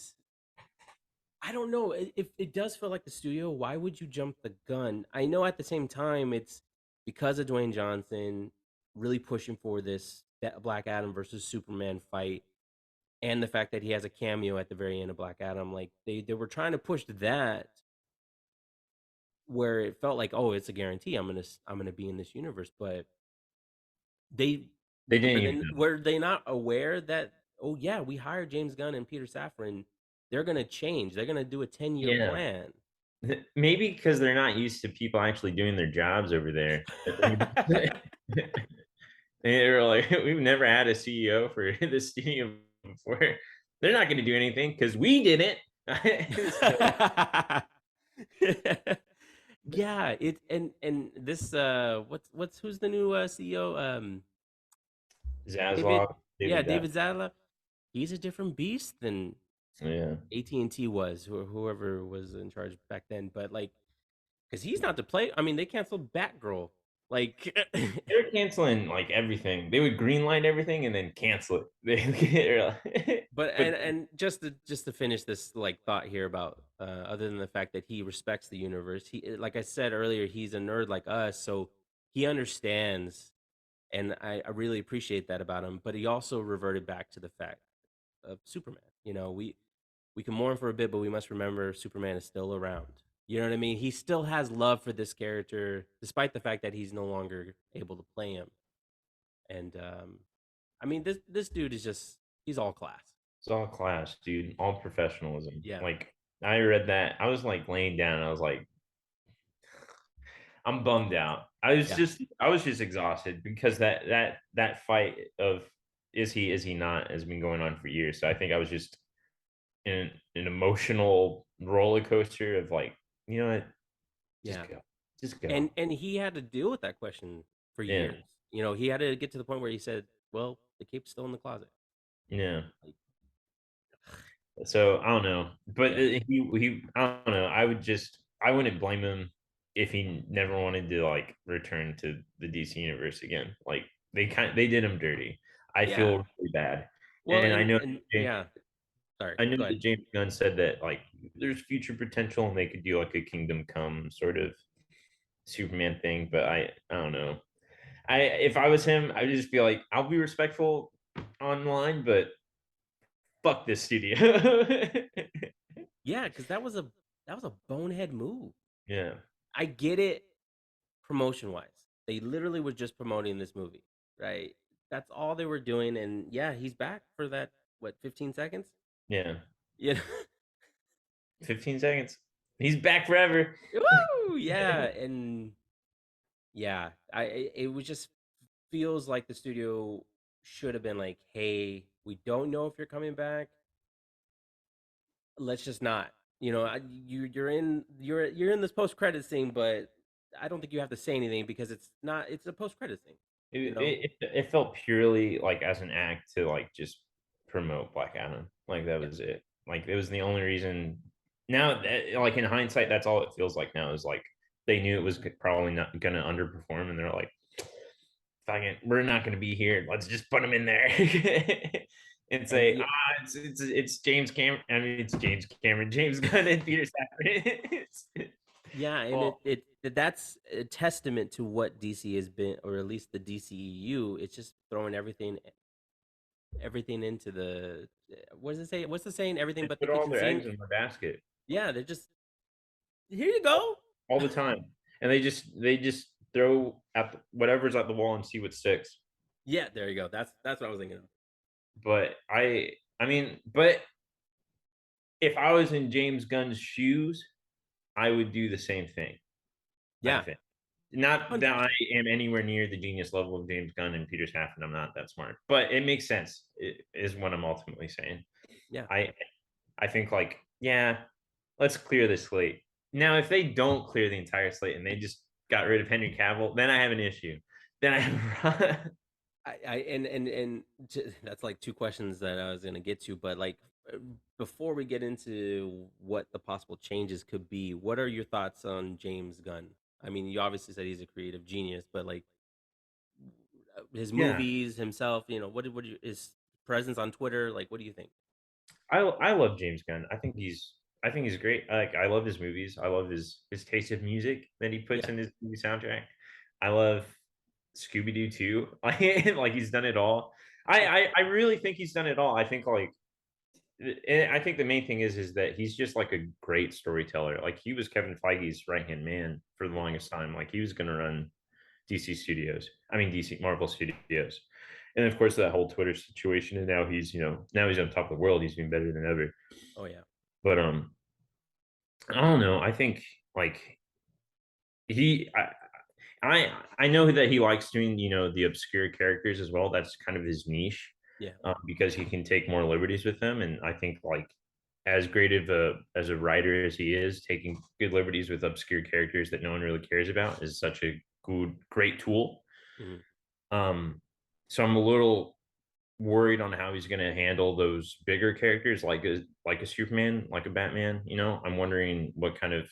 I don't know if it does feel like the studio. Why would you jump the gun? I know at the same time it's because of Dwayne Johnson really pushing for this Black Adam versus Superman fight, and the fact that he has a cameo at the very end of Black Adam. Like they were trying to push that where it felt like, oh, it's a guarantee. I'm gonna be in this universe, but they They didn't even know. were they not aware that, oh yeah, we hired James Gunn and Peter Safran. They're gonna change. They're gonna do a 10-year Yeah. plan. Maybe because they're not used to people actually doing their jobs over there. They were like, we've never had a CEO for this studio before. They're not going to do anything because we didn't. So, Yeah, it and this what's who's the new CEO? David, Zaslav, yeah, David David Zaslav. Zaslav. He's a different beast than Yeah. AT&T was, or whoever was in charge back then. But like, because he's not to play. I mean, they canceled Batgirl. Like, They're canceling like everything. They would greenlight everything and then cancel it. but But and just to finish this like thought here about other than the fact that he respects the universe, he like I said earlier, he's a nerd like us, so he understands, and I really appreciate that about him. But he also reverted back to the fact of Superman. We can mourn for a bit, but we must remember Superman is still around. You know what I mean? He still has love for this character, despite the fact that he's no longer able to play him. And I mean, this dude is just he's all class. it's all class, dude. All professionalism. Yeah, Like I read that. I was like laying down. I was like, I'm bummed out. yeah, I was just exhausted because that fight of is he not has been going on for years. So I think I was just in an emotional roller coaster of like, you know what, just yeah. go. Just go. And he had to deal with that question for Yeah. years. He had to get to the point where he said, "Well, the cape's still in the closet." Yeah. Like, So I don't know, but yeah, he I don't know. I wouldn't blame him if he never wanted to like return to the DC universe again. Like they did him dirty. I yeah. feel really bad, Well, and and yeah. Sorry, I know go ahead. that James Gunn said that like there's future potential and they could do like a Kingdom Come sort of Superman thing, but I don't know. I if I was him, I would just be like I'll be respectful online, but fuck this studio. Yeah, because that was a bonehead move. Yeah. I get it promotion wise. They literally were just promoting this movie, right? That's all they were doing, and yeah, he's back for that. What, 15 seconds? Yeah. Yeah. 15 seconds. He's back forever. Woo! Yeah, and yeah, it was just feels like the studio should have been like, "Hey, we don't know if you're coming back. Let's just not." You're in this post credit scene, but I don't think you have to say anything because it's a post credit scene. You know? It felt purely like as an act to like just promote Black Adam. Like that Yeah. was it. Like it was the only reason. Now, like in hindsight, that's all it feels like now is like they knew it was probably not going to underperform, and they're like, "Fucking, we're not going to be here. Let's just put him in there." And And say, it's James Cameron. I mean, it's James Cameron, James Gunn, and Peter Safran. yeah, and Well, that's a testament to what DC has been, or at least the DCEU. It's just throwing everything into the what does it say? What's the saying? Everything they but the put all kitchen their eggs sink. in my basket. Yeah, they're just here you go. All the time, and they just throw at whatever's at the wall and see what sticks. Yeah, there you go. That's what I was thinking of. But I mean, but if I was in James Gunn's shoes, I would do the same thing. I Yeah, think. Not that I 100%. am anywhere near the genius level of James Gunn and Peter Safran. I'm not that smart, but it makes sense. It is what I'm ultimately saying. Yeah. I I think like yeah, let's clear the slate. Now, if they don't clear the entire slate and they just got rid of Henry Cavill, then I have an issue. Then I have That's like two questions that I was gonna get to, but like uh, before we get into what the possible changes could be, what are your thoughts on James Gunn? I mean, you obviously said he's a creative genius, but like his yeah. movies, himself, his presence on Twitter, like what do you think? I love James Gunn. I think he's great. Like I love his movies. I love his taste of music that he puts Yeah, in his movie soundtrack. I love Scooby Doo too. Like he's done it all. yeah, I really think he's done it all. I think like and I think the main thing is that he's just like a great storyteller. Like he was Kevin Feige's right hand man for the longest time. Like he was going to run DC Studios. I mean DC Marvel Studios. And of course that whole Twitter situation and now he's, now he's on top of the world. He's been better than ever. oh yeah, But I don't know. I think like he I know that he likes doing, the obscure characters as well. That's kind of his niche. Yeah. because he can take more liberties with them. And I think like as great of a writer as he is, taking good liberties with obscure characters that no one really cares about is such a great tool. Mhm. Um, so I'm a little worried on how he's going to handle those bigger characters like a Superman, like a Batman. You know, I'm wondering what kind of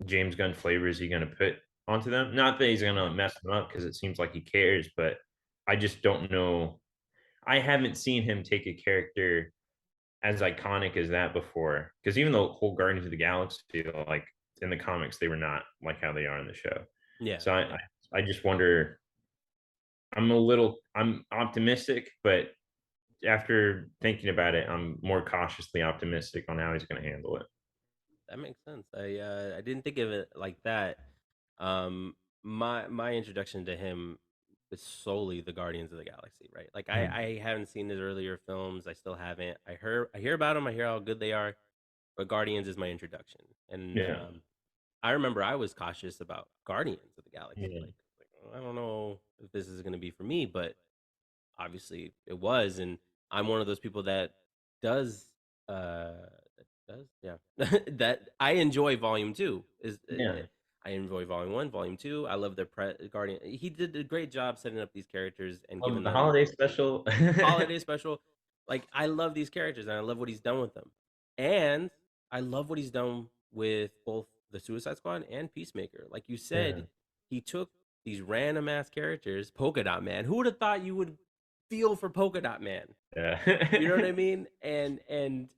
James Gunn flavor is he going to put onto them. Not that he's going to Yeah. mess them up because it seems like he cares, but I just don't know. I haven't seen him take a character as iconic as that before. Because even the whole Guardians of the Galaxy, like in the comics, they were not like how they are in the show. Yeah. So Yeah. I just wonder. I'm optimistic, but after thinking about it, I'm more cautiously optimistic on how he's going to handle it. That makes sense. I didn't think of it like that. My introduction to him is solely the Guardians of the Galaxy, right? Like Mhm. I haven't seen his earlier films. I still haven't. I hear about them. I hear how good they are. But Guardians is my introduction, and Yeah, I remember I was cautious about Guardians of the Galaxy. yeah, Like I don't know if this is going to be for me, but obviously it was, and I'm one of those people that does that does yeah that I enjoy volume 2 is yeah. I enjoy volume 1, volume 2. I love the guardian. He did a great job setting up these characters and giving The them holiday special. holiday special. Like I love these characters and I love what he's done with them, and I love what he's done with both the Suicide Squad and Peacemaker. Like you Yeah, said, he took these random ass characters. Polka Dot Man, who would have thought you would feel for Polka Dot Man? You know what yeah, I mean? And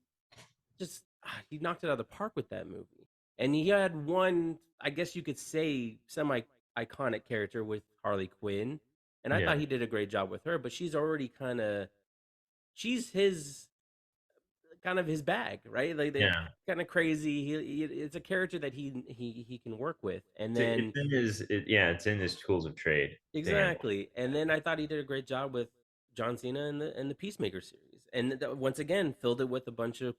just he knocked it out of the park with that movie. And he had one, I guess you could say, semi iconic character with Harley Quinn, and I thought yeah, he did a great job with her. But she's already she's his kind of his bag, right? Like they yeah. kind of crazy. It's a character that he can work with, and It's then in yeah, it's in his tools of trade to handle. exactly, and then I thought he did a great job with John Cena and the Peacemaker series, and once again filled it with a bunch of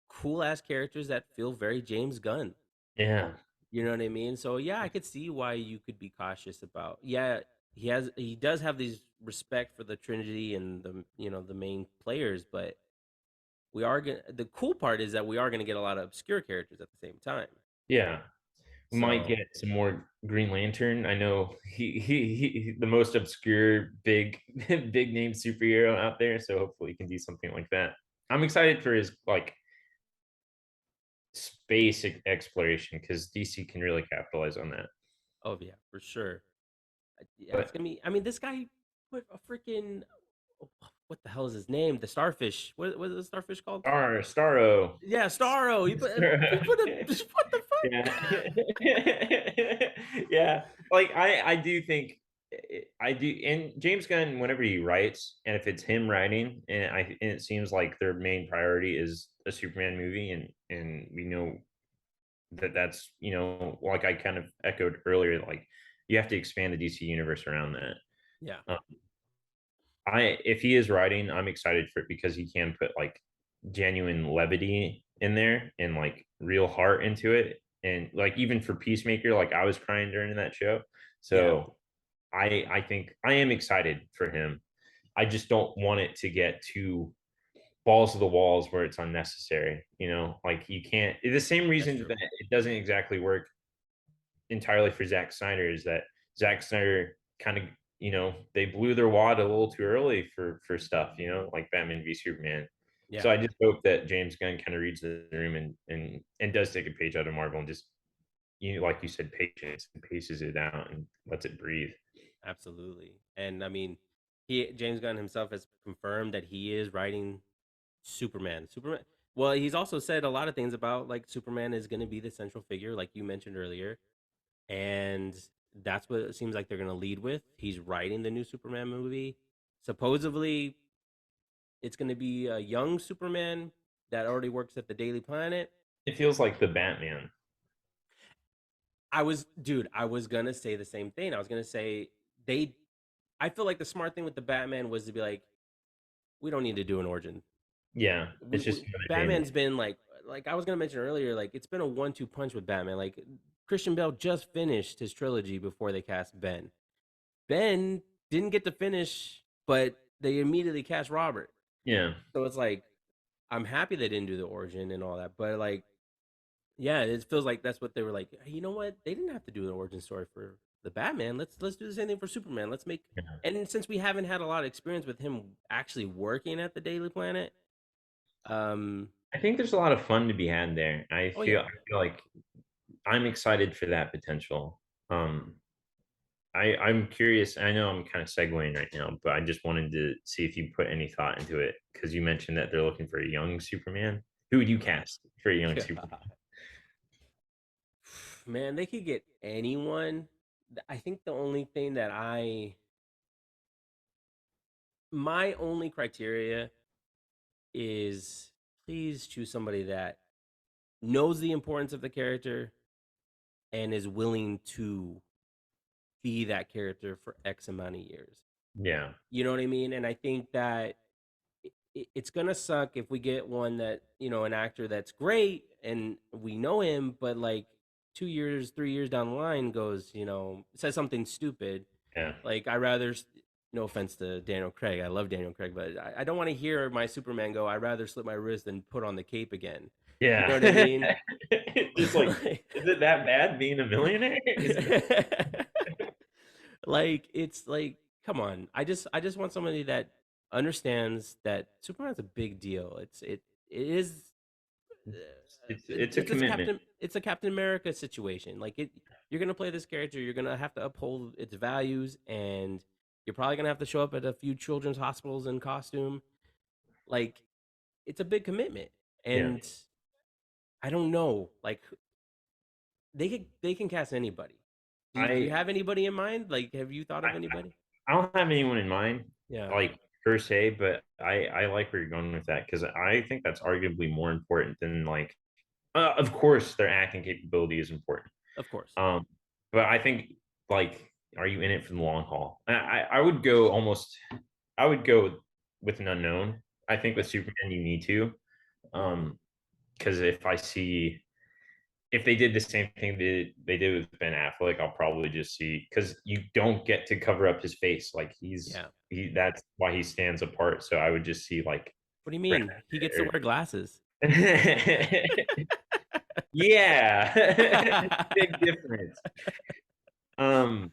cool ass characters that feel very James Gunn. Yeah, You know what I mean? So yeah, I could see why you could be cautious about. Yeah, he does have these respect for the Trinity and the main players, but we are gonna. The cool part is that we are gonna get a lot of obscure characters at the same time. yeah. We might So get some more Green Lantern. I know he the most obscure big big name superhero out there, so hopefully he can do something like that. I'm excited for his like space exploration because DC can really capitalize on that. oh yeah, for sure. Yeah, it's But gonna be. I mean, this guy put a freaking what the hell is his name? The starfish. What is the starfish called? Starro. Yeah, Starro. He put a what the Yeah. fuck? Yeah. Like I do think I do and James Gunn whenever he writes and if it's him writing and it seems like their main priority is a Superman movie and we know that that's like I kind of echoed earlier like you have to expand the DC universe around that. Yeah, Um, I if he is writing, I'm excited for it because he can put like genuine levity in there and like real heart into it. And like even for Peacemaker, like I was crying during that show. yeah, So I think I am excited for him. I just don't want it to get too balls to the walls where it's unnecessary. Like you can't. The same that's reason true. that it doesn't exactly work entirely for Zack Snyder is that Zack Snyder kind of they blew their wad a little too early for stuff like Batman v Superman. Yeah, So I just hope that James Gunn kind of reads the room and does take a page out of Marvel and just like you said patience and paces it out and lets it breathe. absolutely. And I mean, he James Gunn himself has confirmed that he is writing Superman. Superman. Well, he's also said a lot of things about like Superman is going to be the central figure, like you mentioned earlier, and that's what it seems like they're going to lead with. He's writing the new Superman movie. Supposedly, it's going to be a young Superman that already works at the Daily Planet. It feels like the Batman. I was gonna say the same thing. I was gonna say they. I feel like the smart thing with the Batman was to be like, we don't need to do an origin. Yeah, it's just another day in the Batman's been like I was gonna mention earlier, like it's been a 1-2 punch with Batman. Like Christian Bale just finished his trilogy before they cast Ben. Ben didn't get to finish, but they immediately cast Robert. Yeah. So it's like I'm happy they didn't do the origin and all that, but like, yeah, it feels like that's what they were like. Hey, you know what? They didn't have to do an origin story for the Batman. Let's do the same thing for Superman. Let's make Yeah. and since we haven't had a lot of experience with him actually working at the Daily Planet, um, I think there's a lot of fun to be had there. oh yeah, I feel like I'm excited for that potential. Um, I'm curious. I know I'm kind of segueing right now, but I just wanted to see if you put any thought into it because you mentioned that they're looking for a young Superman. Who would you cast for a young yeah. Superman? Man, they could get anyone. I think the only thing that my only criteria is please choose somebody that knows the importance of the character and is willing to be that character for X amount of years. Yeah, You know what I mean? And I think that it's gonna suck if we get one that an actor that's great and we know him, but like 2 years, 3 years down the line goes, says something stupid. yeah, Like I rather, no offense to Daniel Craig, I love Daniel Craig, but I don't want to hear my Superman go. I'd rather slit my wrist than put on the cape again. You know yeah. what I mean? Just like, is it that bad being a millionaire? Is it Like it's like, come on. I just want somebody that understands that Superman's a big deal. It is it's a it's commitment. a Captain America situation. Like you're gonna play this character, you're gonna have to uphold its values, and you're probably gonna have to show up at a few children's hospitals in costume. Like it's a big commitment, Yeah. and I don't know. Like they can cast anybody. Do you I have anybody in mind? Like, have you thought I of anybody? I don't have anyone in mind, Yeah, like per se, but I like where you're going with that because I think that's arguably more important than like, of course, their acting capability is important. of course. Um, but I think like, are you in it for the long haul? I would go almost, I would go with an unknown. I think Yeah, with Superman you need to, because if I see if they did the same thing they did with Ben Affleck, I'll probably just see because you don't get to cover up his face. Like yeah. he that's why he stands apart. So I would just see like What do you Ben mean? He gets to wear glasses. yeah. Big difference. Um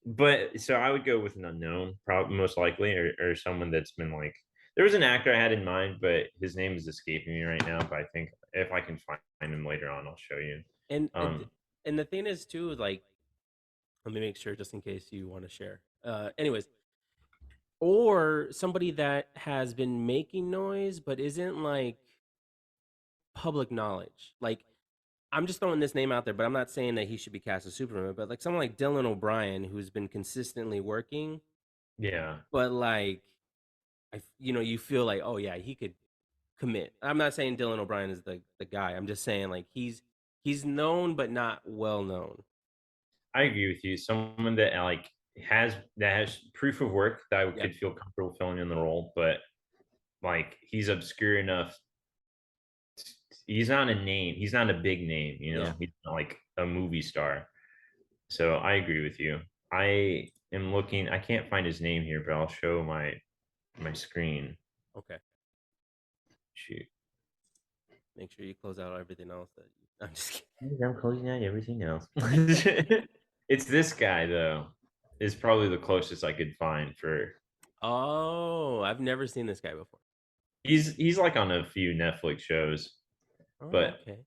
but so I would go with an unknown, probably most likely, or someone that's been like there was an actor I had in mind, but his name is escaping me right now. But I think if I can find him later on, I'll show you. and and Um and the thing is too, like, let me make sure just in case you want to share. Anyways, or somebody that has been making noise but isn't like public knowledge. Like, I'm just throwing this name out there, but I'm not saying that he should be cast as Superman. But like someone like Dylan O'Brien, who's been consistently working, yeah. but like, you feel like, oh yeah, he could commit. I'm not saying Dylan O'Brien is the guy. I'm just saying like he's known but not well known. I agree with you. Someone that like has proof of work that I Yep. could feel comfortable filling in the role, but like he's obscure enough. He's not a name. He's not a big name. You Yeah. know, he's not like a movie star. So I agree with you. I am looking. I can't find his name here, but I'll show my screen. Okay. Shoot, Make sure you close out everything else that I'm just kidding. I'm closing out everything else. It's this guy though. Is probably the closest I could find for Oh, I've never seen this guy before. he's like on a few Netflix shows, Oh, but okay.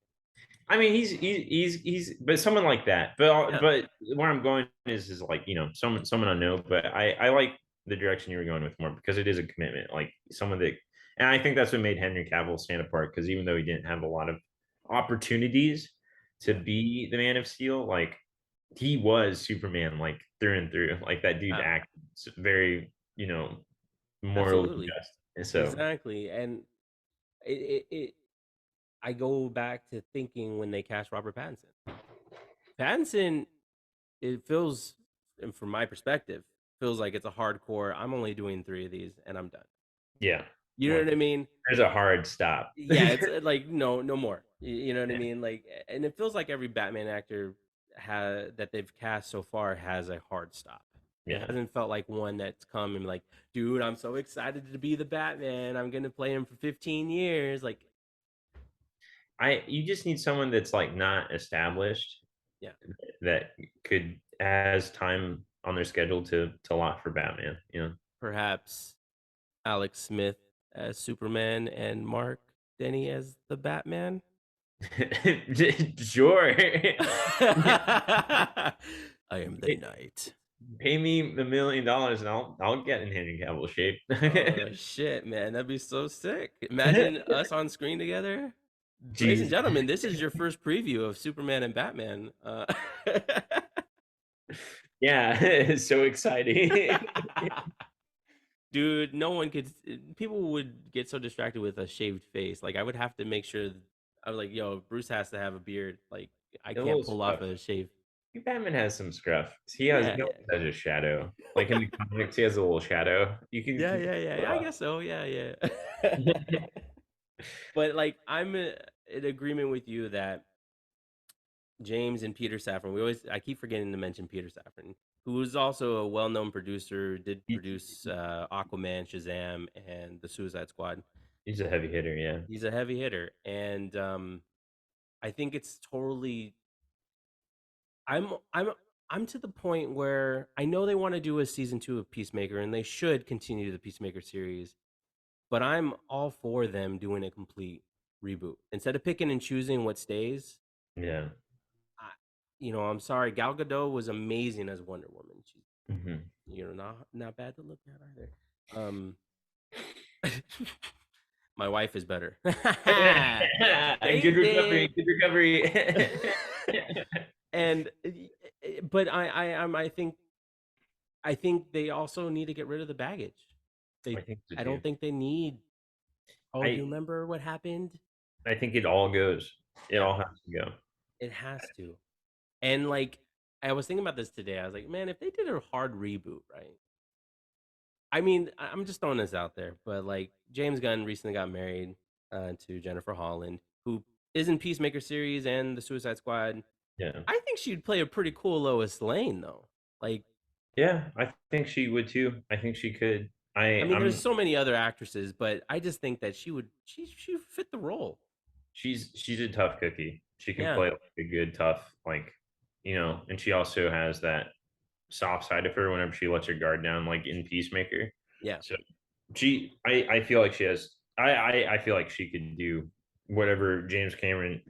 I mean he's but someone like that. Yeah. But where I'm going is like someone I know, but I like the direction you were going with more because it is a commitment, like someone that, and I think that's what made Henry Cavill stand apart because even though he didn't have a lot of opportunities to Yeah. be the Man of Steel, like he was Superman like through and through, like that dude Uh, acted very morally Absolutely. just, and so Exactly. And it I go back to thinking when they cast Robert Pattinson. Pattinson, it feels, and from my perspective, feels like it's a hardcore. I'm only doing 3 of these and I'm done. yeah, You know like what I mean? there's a hard stop. Yeah, it's like no more. You know what I mean? Like, and it feels like every Batman actor that they've cast so far has a hard stop. It Yeah. hasn't felt like one that's come and like, dude, I'm so excited to be the Batman. I'm gonna play him for 15 years. Like, You just need someone that's like not established yeah, that could has time on their schedule to lock for Batman, you know. perhaps Alex Smith as Superman and Mark Denny as the Batman. Sure. I am the knight. Pay me $1 million and I'll get in Henry Cavill shape. Oh shit, man, that'd be so sick. Imagine us on screen together. Ladies and Jeez. gentlemen, this is your first preview of Superman and Batman. Yeah, it's so exciting. Dude, no one could. People would get so distracted with a shaved face. Like I would have to make sure. I was like, "Yo, Bruce has to have a beard. Like I A can't little pull off scruff. a shave." Batman has some scruff. Yeah, He yeah, always has a shadow. Like in the comics, he has a little shadow. yeah, You can yeah, yeah, pull yeah. it I off. guess so. Yeah, yeah. But like, I'm in agreement with you that James and Peter Safran. I keep forgetting to mention Peter Safran, who is also a well-known producer. Did He- produce Aquaman, Shazam, and the Suicide Squad. He's a heavy hitter, yeah. He's a heavy hitter, and I think it's totally. I'm I'm I'm to the point where I know they want to do a season 2 of Peacemaker, and they should continue the Peacemaker series. But I'm all for them doing a complete reboot instead of picking and choosing what stays. Yeah. I, I'm sorry. Gal Gadot was amazing as Wonder Woman. She's Mhm. not bad to look at either. My wife is better. Good Ding recovery. ding. Good recovery. And but I think they also need to get rid of the baggage. I They think so I too. don't think they need. Oh, you I remember what happened? I think it all goes. It Yeah, all has to go. it has to. And like I was thinking about this today. I was like, man, if they did a hard reboot, right? I mean, I'm just throwing this out there, but like James Gunn recently got married to Jennifer Holland, who is in Peacemaker series and the Suicide Squad. Yeah. I think she'd play a pretty cool Lois Lane though. Like, Yeah, I think she would too. I think she could. I mean, there's I'm so many other actresses, but I just think that she would fit the role. she's a tough cookie. She can Yeah, play like a good tough like, and she also has that soft side of her whenever she lets her guard down like in Peacemaker. yeah. So I feel like she has I feel like she could do whatever James Cameron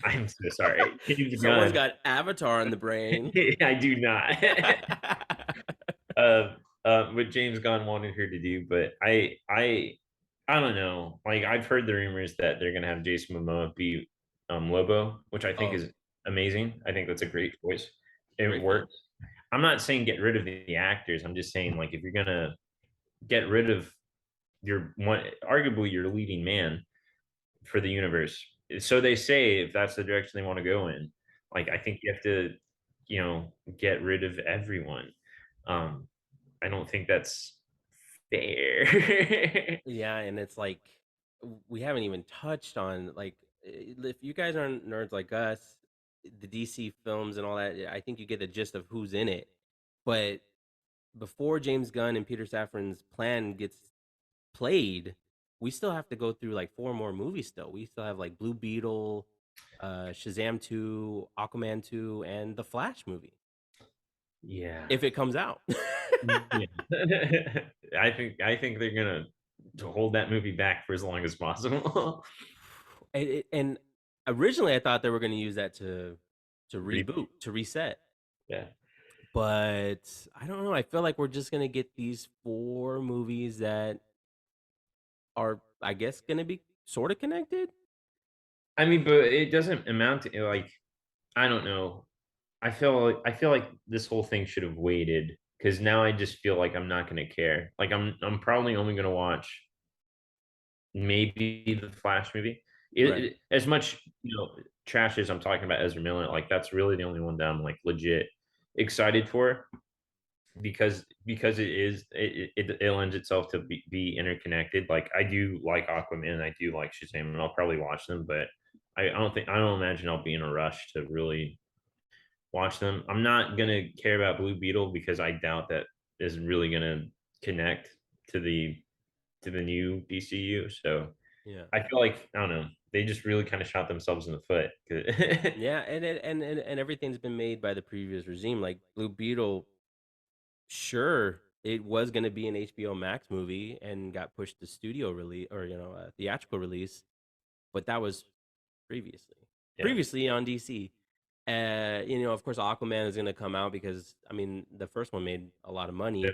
I'm so sorry. James Someone's Gunn. got Avatar in the brain. I do not. What James Gunn wanted her to do, but I don't know. Like I've heard the rumors that they're gonna have Jason Momoa be Lobo, which I think Oh, is amazing. I think that's a great choice. It great film. works. I'm not saying get rid of the actors. I'm just saying like if you're gonna get rid of your one arguably your leading man for the universe. So they say if that's the direction they want to go in, like I think you have to, get rid of everyone. Um, I don't think that's fair. Yeah, and it's like we haven't even touched on like if you guys aren't nerds like us, the DC films and all that. I think you get the gist of who's in it. But before James Gunn and Peter Safran's plan gets played, we still have to go through like 4 more movies. Still, we still have like Blue Beetle, Shazam 2, Aquaman 2, and the Flash movie Yeah. if it comes out. Yeah. I think they're gonna hold that movie back for as long as possible. And originally, I thought they were going to use that to Re- reboot, to reset. yeah. But I don't know. I feel like we're just going to get these 4 movies that are, I guess, going to be sort of connected. I mean, but it doesn't amount to like I don't know. I feel like this whole thing should have waited because now I just feel like I'm not gonna care. Like I'm probably only gonna watch maybe the Flash movie. Right. As much trash as I'm talking about Ezra Miller, like that's really the only one that I'm like legit excited for because it lends itself to be interconnected. Like I do like Aquaman, I do like Shazam, and I'll probably watch them, but I don't imagine I'll be in a rush to really watch them. I'm not gonna care about Blue Beetle because I doubt that is really gonna connect to the new DCU. So Yeah. I feel like I don't know. They just really kind of shot themselves in the foot. Yeah, and everything's been made by the previous regime. Like Blue Beetle, sure, it was going to be an HBO Max movie and got pushed to studio release or theatrical release, but that was previously Yeah, on DC. Of course, Aquaman is going to come out because I mean the first one made a lot of money.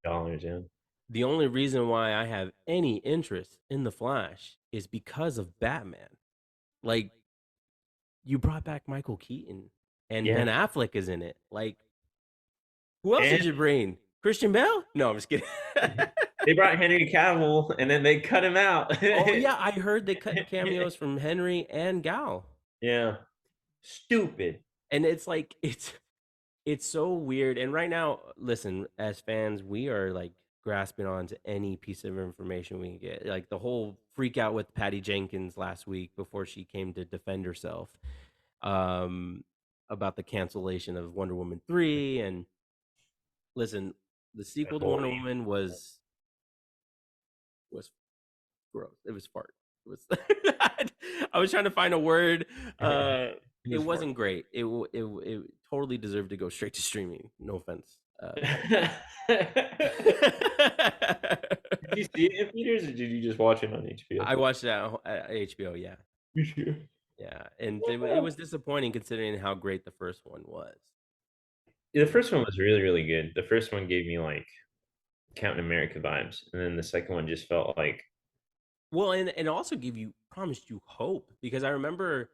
$50. Yeah, The only reason why I have any interest in the Flash is because of Batman. Like you brought back Michael Keaton and yeah. Ben Affleck is in it. Like who else And did you bring? Christian Bale? No, I'm just kidding. they brought Henry Cavill, and then they cut him out. Oh yeah, I heard they cut cameos from Henry and Gal. Yeah, stupid. And it's like it's so weird. And right now, listen, as fans, we are like grasping on to any piece of information we can get. Like the whole freak out with Patty Jenkins last week before she came to defend herself um about the cancellation of Wonder Woman 3. And listen, the I sequel to Wonder believe Woman was gross. It was fart. It was I was trying to find a word. it It was far. wasn't great. It totally deserved to go straight to streaming. No offense. Did you see it in theaters, or did you just watch it on HBO? I watched it at HBO. Yeah, You sure? yeah, and it was disappointing considering how great the first one was. Yeah, the first one was really, really good. The first one gave me like Captain America vibes, and then the second one just felt like Well, and also give you promised you hope because I remember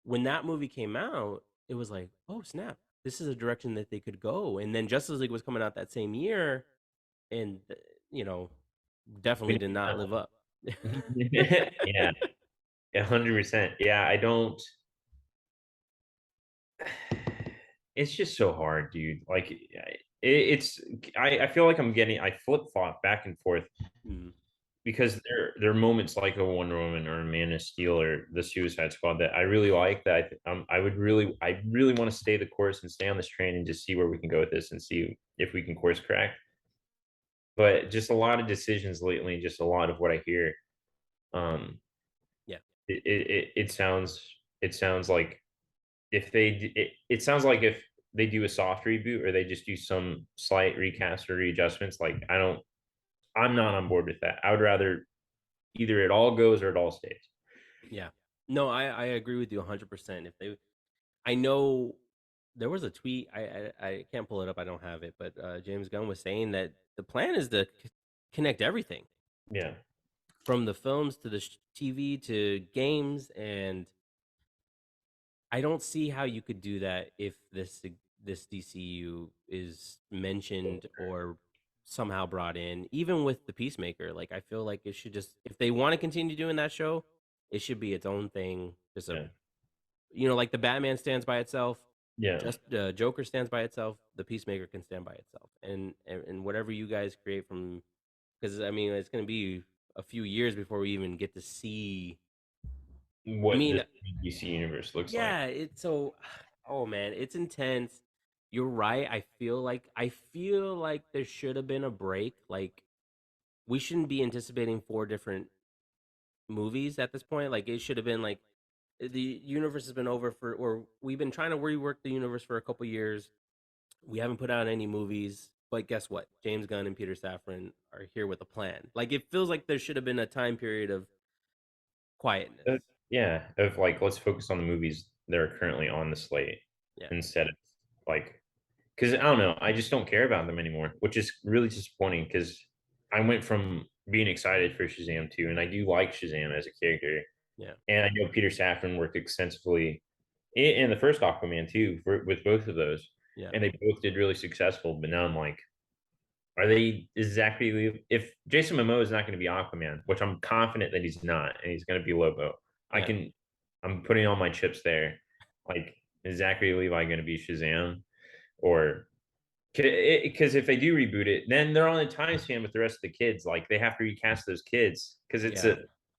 when that movie came out, it was like, oh snap, this is a direction that they could go. And then Justice League was coming out that same year, and you know, we definitely did not live up. yeah, 100%. Yeah, I don't. It's just so hard, dude. Like it's I feel like I flip flop back and forth Mm, because there are moments like a Wonder Woman or a Man of Steel or the Suicide Squad that I really like. That I really want to stay the course and stay on this train and just see where we can go with this and see if we can course correct. But just a lot of decisions lately, and just a lot of what I hear. Um, yeah, it sounds like if it sounds like if they do a soft reboot or they just do some slight recast or readjustments. Like I'm not on board with that. I would rather either it all goes or it all stays. yeah. No, I agree with you 100%. If they, I know there was a tweet. I can't pull it up. I don't have it, but James Gunn was saying that the plan is to connect everything Yeah. from the films to the TV to games, and I don't see how you could do that if this DCU is mentioned or somehow brought in, even with the Peacemaker. Like I feel like it should just, if they want to continue doing that show, it should be its own thing. Just a, Yeah. like the Batman stands by itself, Yeah. just Joker stands by itself. The Peacemaker can stand by itself, and whatever you guys create from, because I mean it's going to be a few years before we even get to see. I What mean, the DC universe looks like. yeah, it's so oh man, it's intense. You're right. I feel like there should have been a break. Like we shouldn't be anticipating four different movies at this point. Like it should have been like the universe has been over for, or we've been trying to rework the universe for a couple years. We haven't put out any movies, but guess what? James Gunn and Peter Safran are here with a plan. Like it feels like there should have been a time period of quietness. Yeah, of like let's focus on the movies that are currently on the slate Yeah, instead of like because I don't know, I just don't care about them anymore, which is really disappointing because I went from being excited for Shazam 2, and I do like Shazam as a character. yeah, And I know Peter Safran worked extensively in the first Aquaman too with both of those, yeah, and they both did really successful. But now I'm like, are they exactly if Jason Momoa is not going to be Aquaman, which I'm confident that he's not, and he's going to be Lobo? I yeah, can, I'm putting all my chips there. Like, is Zachary Levi going to be Shazam, or because if they do reboot it, then they're on a time span with the rest of the kids. Like they have to recast those kids because yeah.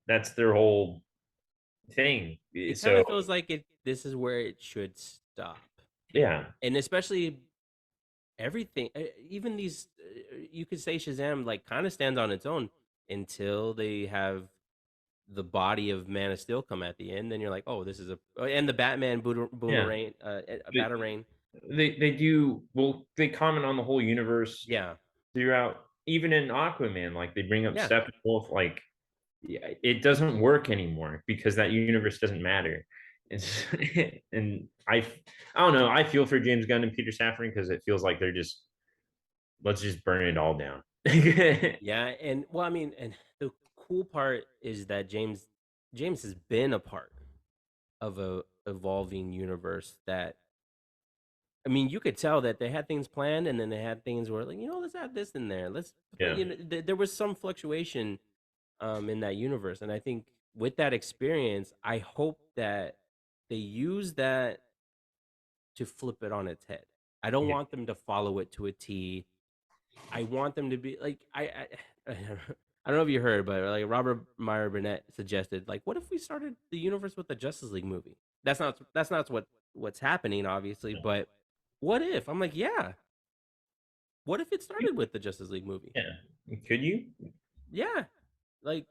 that's their whole thing. It kind So of feels like this is where it should stop. Yeah. And especially everything, even these, you could say Shazam like kind of stands on its own until they have the body of Man of Steel come at the end. Then you're like, oh, this is a and the Batman Yeah. boomerang, They Batarang. they do well, they comment on the whole universe Yeah, throughout, even in Aquaman, like they bring up yeah, Steppenwolf, like yeah, it doesn't work anymore because that universe doesn't matter. It's, and I don't know. I feel for James Gunn and Peter Safran because it feels like they're just let's just burn it all down. yeah. And well, I mean, and the cool part is that James has been a part of a evolving universe that, I mean, you could tell that they had things planned, and then they had things where, like, let's add this in there. Let's, Yeah, there was some fluctuation in that universe, and I think with that experience, I hope that they use that to flip it on its head. I don't yeah. want them to follow it to a T. I want them to be like I I don't know if you heard, but like Robert Meyer Burnett suggested, like, what if we started the universe with the Justice League movie? That's not what's happening, obviously, but what if? I'm like, yeah. What if it started with the Justice League movie? Yeah. Could you? Yeah, like,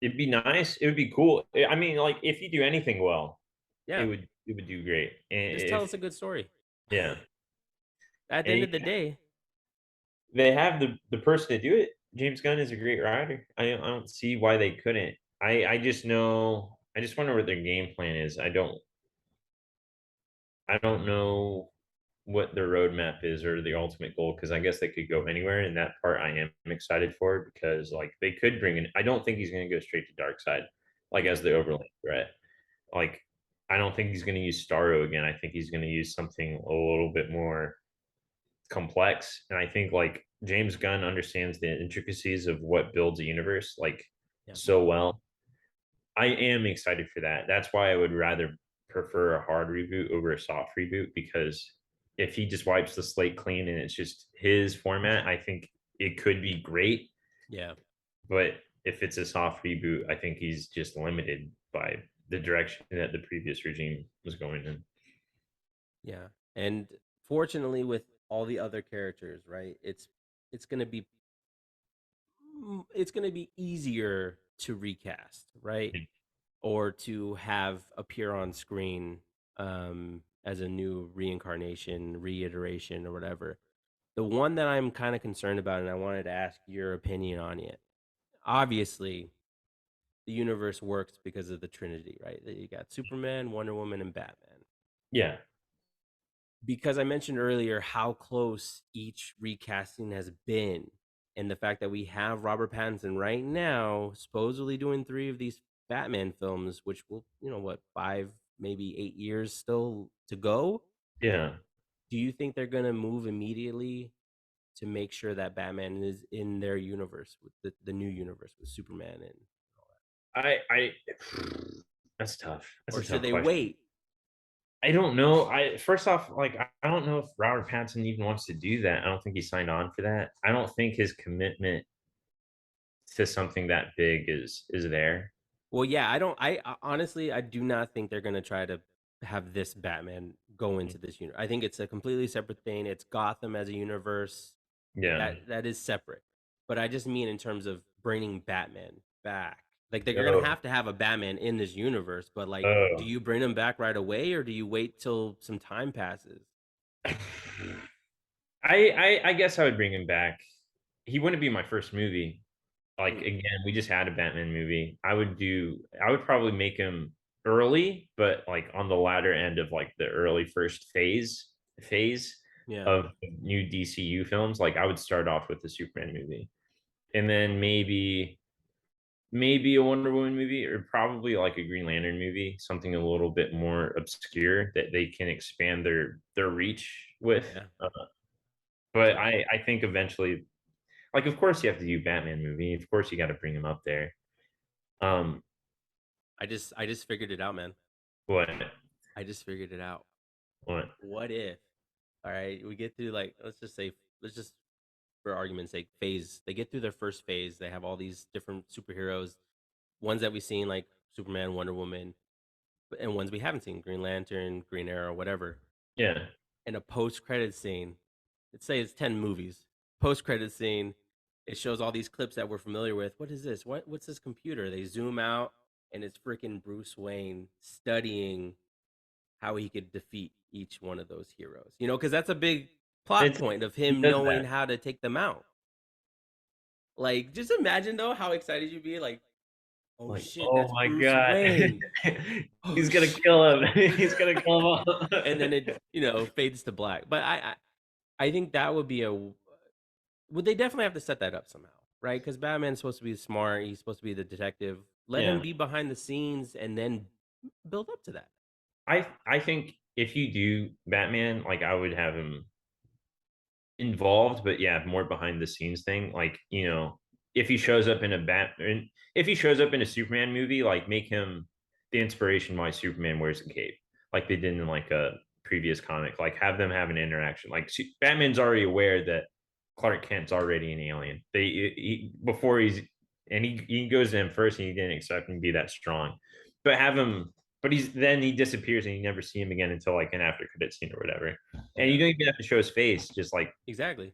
It'd be nice. It would be cool. I mean, like if you do anything well, yeah. it would do great. And Just tell if us a good story. yeah, At the and end of the day, they have the person to do it. James Gunn is a great writer. I don't see why they couldn't. I just know I just wonder what their game plan is. I don't know what their roadmap is or the ultimate goal because I guess they could go anywhere. And that part I am excited for because like they could bring in. I don't think he's going to go straight to Dark Side, like yeah, as the overlay threat. Like I don't think he's going to use Starro again. I think he's going to use something a little bit more complex. And I think like James Gunn understands the intricacies of what builds a universe like yeah, so well. I am excited for that. That's why I would rather prefer a hard reboot over a soft reboot because if he just wipes the slate clean and it's just his format, I think it could be great. yeah, But if it's a soft reboot, I think he's just limited by the direction that the previous regime was going in. yeah. And fortunately, with all the other characters, right? It's gonna be it's gonna be easier to recast, right? Or to have appear on screen as a new reincarnation, reiteration, or whatever. The one that I'm kind of concerned about, and I wanted to ask your opinion on it. Obviously, the universe works because of the Trinity, right? You got Superman, Wonder Woman, and Batman. Yeah. Because I mentioned earlier how close each recasting has been, and the fact that we have Robert Pattinson right now supposedly doing 3 of these Batman films, which will, what, 5, maybe 8 years still to go. Yeah. Do you think they're gonna move immediately to make sure that Batman is in their universe with the new universe with Superman and all that? I that's tough. That's Or a should tough they question. wait? I don't know. I first off, like I don't know if Robert Pattinson even wants to do that. I don't think he signed on for that. I don't think his commitment to something that big is there. Well, yeah, honestly, I do not think they're gonna try to have this Batman go into this universe. I think it's a completely separate thing. It's Gotham as a universe Yeah. that is separate. But I just mean in terms of bringing Batman back. Like they're gonna Oh. have to have a Batman in this universe, but like, do Oh. you bring him back right away, or do you wait till some time passes? I guess I would bring him back. He wouldn't be my first movie. Like Mm, again, we just had a Batman movie. I would probably make him early, but like on the latter end of like the early first phase yeah, of new DCU films. Like I would start off with the Superman movie. And then maybe a Wonder Woman movie or probably like a Green Lantern movie, something a little bit more obscure that they can expand their reach with. yeah. But So I think eventually, like, of course you have to do Batman movie. Of course you got to bring him up there. Um, I just figured it out, man. what I just figured it out. what? What if, all right, we get through, like, let's just for argument's sake, phase. They get through their first phase. They have all these different superheroes, ones that we've seen like Superman, Wonder Woman, and ones we haven't seen, Green Lantern, Green Arrow, whatever. Yeah. and a post-credit scene. Let's say it's 10 movies. Post-credit scene, it shows all these clips that we're familiar with. What is this? What's this computer? They zoom out and it's freaking Bruce Wayne studying how he could defeat each one of those heroes. You know, because that's a big plot It's point of he him does knowing that. how to take them out. Like, just imagine though how excited you'd be. Like, oh Like, shit, oh that's my Bruce god. Wayne. Oh He's gonna shit. kill him. He's gonna kill him all. And then it, fades to black. But I think that would be a would they definitely have to set that up somehow, right? Because Batman's supposed to be smart. He's supposed to be the detective. Let him Yeah. be behind the scenes and then build up to that. I think if you do Batman, like I would have him involved, but yeah, more behind the scenes thing. Like, if he shows up in a Batman, if he shows up in a Superman movie, like make him the inspiration why Superman wears a cape, like they did in like a previous comic. Like have them have an interaction. Like Batman's already aware that Clark Kent's already an alien. Before he goes to him first, and he didn't expect him to be that strong, but have him. But he disappears and you never see him again until like an after credit scene or whatever. And you Yeah, don't even have to show his face, just like. exactly,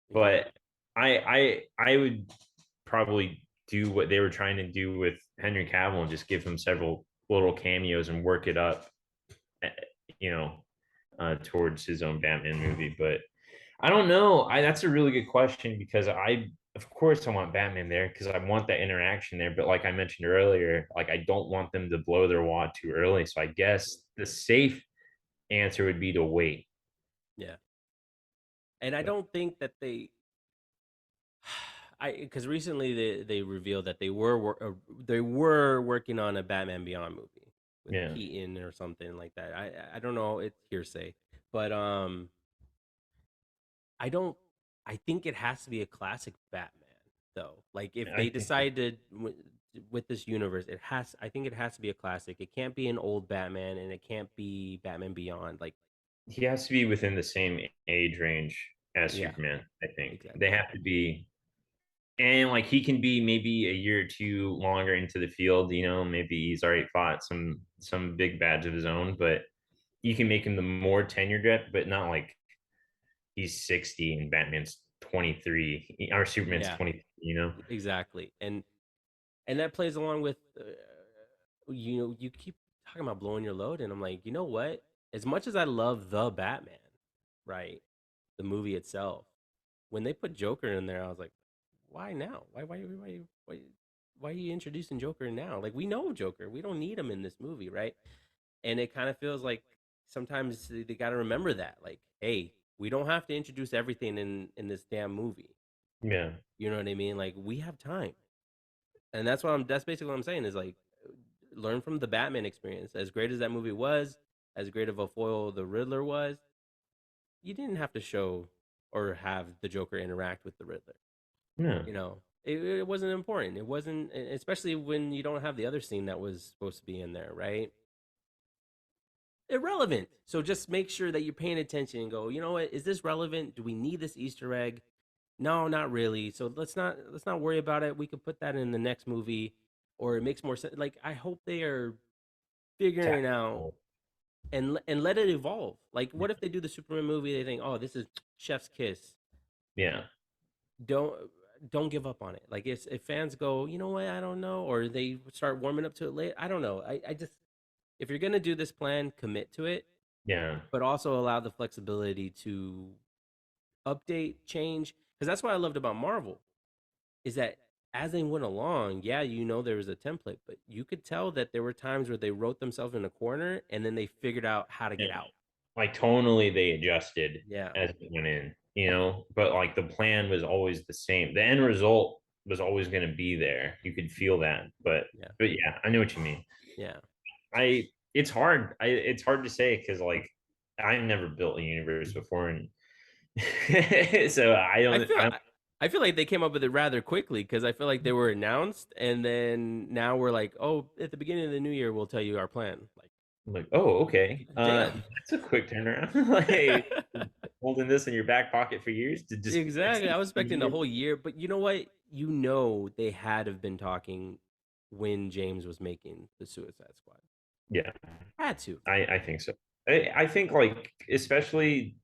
But exactly. I would probably do what they were trying to do with Henry Cavill and just give him several little cameos and work it up, eh, you know, towards his own Batman movie. But I don't know. That's a really good question because of course, I want Batman there because I want that interaction there. But like I mentioned earlier, like I don't want them to blow their wad too early. So I guess the safe answer would be to wait. Yeah, and I But don't think that I because recently they revealed that they were working on a Batman Beyond movie with yeah, Keaton or something like that. I don't know. It's hearsay, but I don't. I think it has to be a classic Batman, though. Like if I they think so. decide to with this universe, it has. I think it has to be a classic. It can't be an old Batman, and it can't be Batman Beyond. Like, He has to be within the same age range as yeah, Superman. I think they exactly. have to be, and like he can be maybe a year or two longer into the field. Maybe he's already fought some big bads of his own, but you can make him the more tenured rep, but not like he's 60 and Batman's 23 or Superman's Yeah, 20. exactly. And that plays along with you keep talking about blowing your load, and I'm like, you know what? As much as I love the Batman, right, the movie itself, when they put Joker in there, I was like, why now? Why are you introducing Joker now? Like we know Joker, we don't need him in this movie, right? And it kind of feels like sometimes they got to remember that, like, hey, we don't have to introduce everything in this damn movie. Yeah, You know what I mean? Like we have time, and that's basically what I'm saying is like learn from the Batman experience. As great as that movie was, as great of a foil the Riddler was, you didn't have to show or have the Joker interact with the Riddler. yeah, It wasn't important. It wasn't, especially when you don't have the other scene that was supposed to be in there, right? Irrelevant. So just make sure that you're paying attention and go, you know what? Is this relevant? Do we need this Easter egg? No, not really. So let's not worry about it. We could put that in the next movie, or it makes more sense. Like I hope they are figuring out tactical. and let it evolve. Like, what if they do the Superman movie? They think, oh, this is Chef's Kiss. Yeah, Don't don't give up on it. Like, if fans go, you know what, I don't know, or they start warming up to it late. I don't know. I just if you're gonna do this plan, commit to it, yeah, but also allow the flexibility to update, change. Because that's what I loved about Marvel is that as they went along, yeah, there was a template, but you could tell that there were times where they wrote themselves in a corner and then they figured out how to yeah. get out. Like tonally they adjusted Yeah, as it went in, but like the plan was always the same. The end result was always going to be there. You could feel that, but yeah, yeah, I know what you mean. yeah. It's hard to say because like I never built a universe before, and so I I feel don't I feel like they came up with it rather quickly because I feel like they were announced and then now we're like, oh, at the beginning of the new year we'll tell you our plan. Like, I'm like, oh, okay, damn. that's a quick turnaround. Like holding this in your back pocket for years to just Exactly. I was expecting the whole year, but you know what? They had to have been talking when James was making the Suicide Squad. yeah, Had to. I think so. I think like especially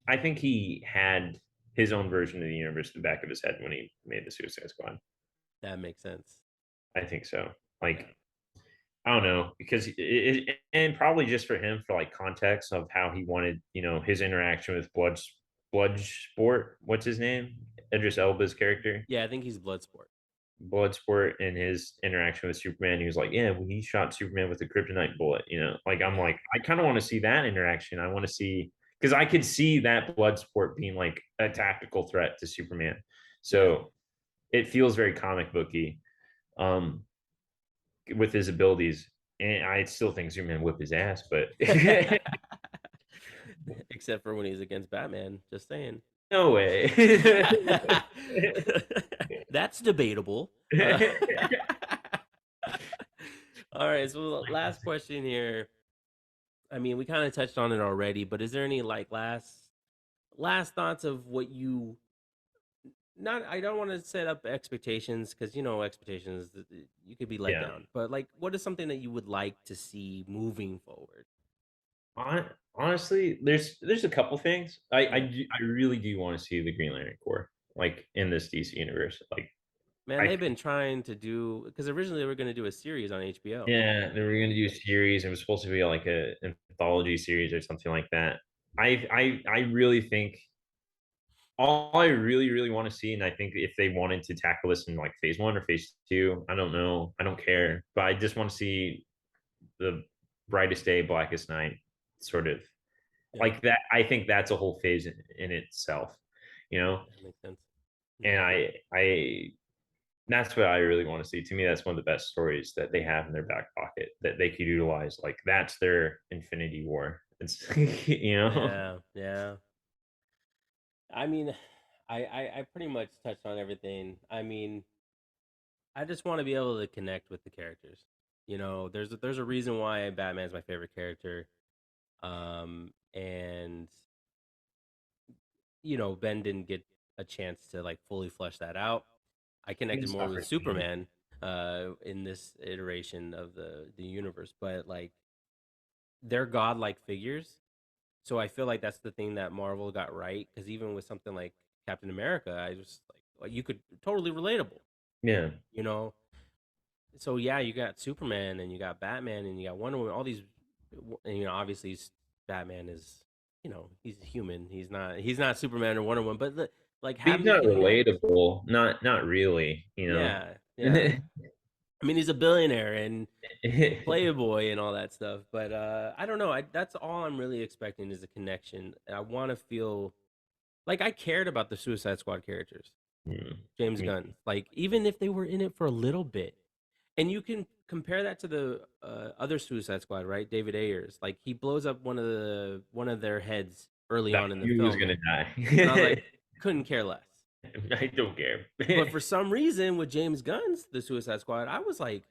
I think he had his own version of the universe in the back of his head when he made the Suicide Squad. That makes sense. I think so. Yeah. Like I don't know because and probably just for him for like context of how he wanted his interaction with Bloodsport. What's his name? Idris Elba's character. Yeah, I think he's Bloodsport. Bloodsport and his interaction with Superman. He was like, yeah, when he shot Superman with a kryptonite bullet, like I'm Yeah. like, I kind of want to see that interaction. I want to see because I could see that Bloodsport being like a tactical threat to Superman. Yeah. So it feels very comic booky um, with his abilities. And I still think Superman whip his ass, but Except for when he's against Batman. Just saying. no way. That's debatable. All right. So last question here. I mean, we kind of touched on it already, but is there any like last thoughts of what you not I don't want to set up expectations because expectations you could be let Yeah. down. But like what is something that you would like to see moving forward? Honestly, there's a couple things. Mhm. I really do want to see the Green Lantern Corps like in this DC universe. Like Man, I they've been trying to do because originally they were going to do a series on HBO. yeah, they were gonna do a series. It was supposed to be like a anthology series or something like that. I really think all I really want to see, and I think if they wanted to tackle this in like phase one or phase two, I don't know, I don't care, but I just want to see the brightest day, blackest night sort of Yeah, like that. I think that's a whole phase in itself, you know. that makes sense. And Yeah, I that's what I really want to see. To me, that's one of the best stories that they have in their back pocket that they could utilize. Like that's their Infinity War. It's yeah, yeah. I mean, I pretty much touched on everything. I mean, I just want to be able to connect with the characters. There's a reason why Batman's my favorite character. And Ben didn't get a chance to like fully flesh that out. I connected missed more with opportunity. Superman in this iteration of the universe, but like they're godlike figures. So I feel like that's the thing that Marvel got right because even with something like Captain America, I just like you could totally relatable, Yeah, you know. So yeah, you got Superman and you got Batman and you got Wonder Woman. All these, and obviously Batman is, he's human. He's not Superman or Wonder Woman, but like he's having to not connect. relatable. Not really. Yeah, yeah. I mean, he's a billionaire and Yeah. playboy and all that stuff, but I don't know. That's all I'm really expecting is a connection. I want to feel like I cared about the Suicide Squad characters, James Me Gunn. Like even if they were in it for a little bit, and you can compare that to the other Suicide Squad, right? David Ayers, like he blows up one of their heads early that on in the he was film, gonna and I was die. like, couldn't care less. I don't care. But for some reason, with James Gunn's The Suicide Squad, I was like,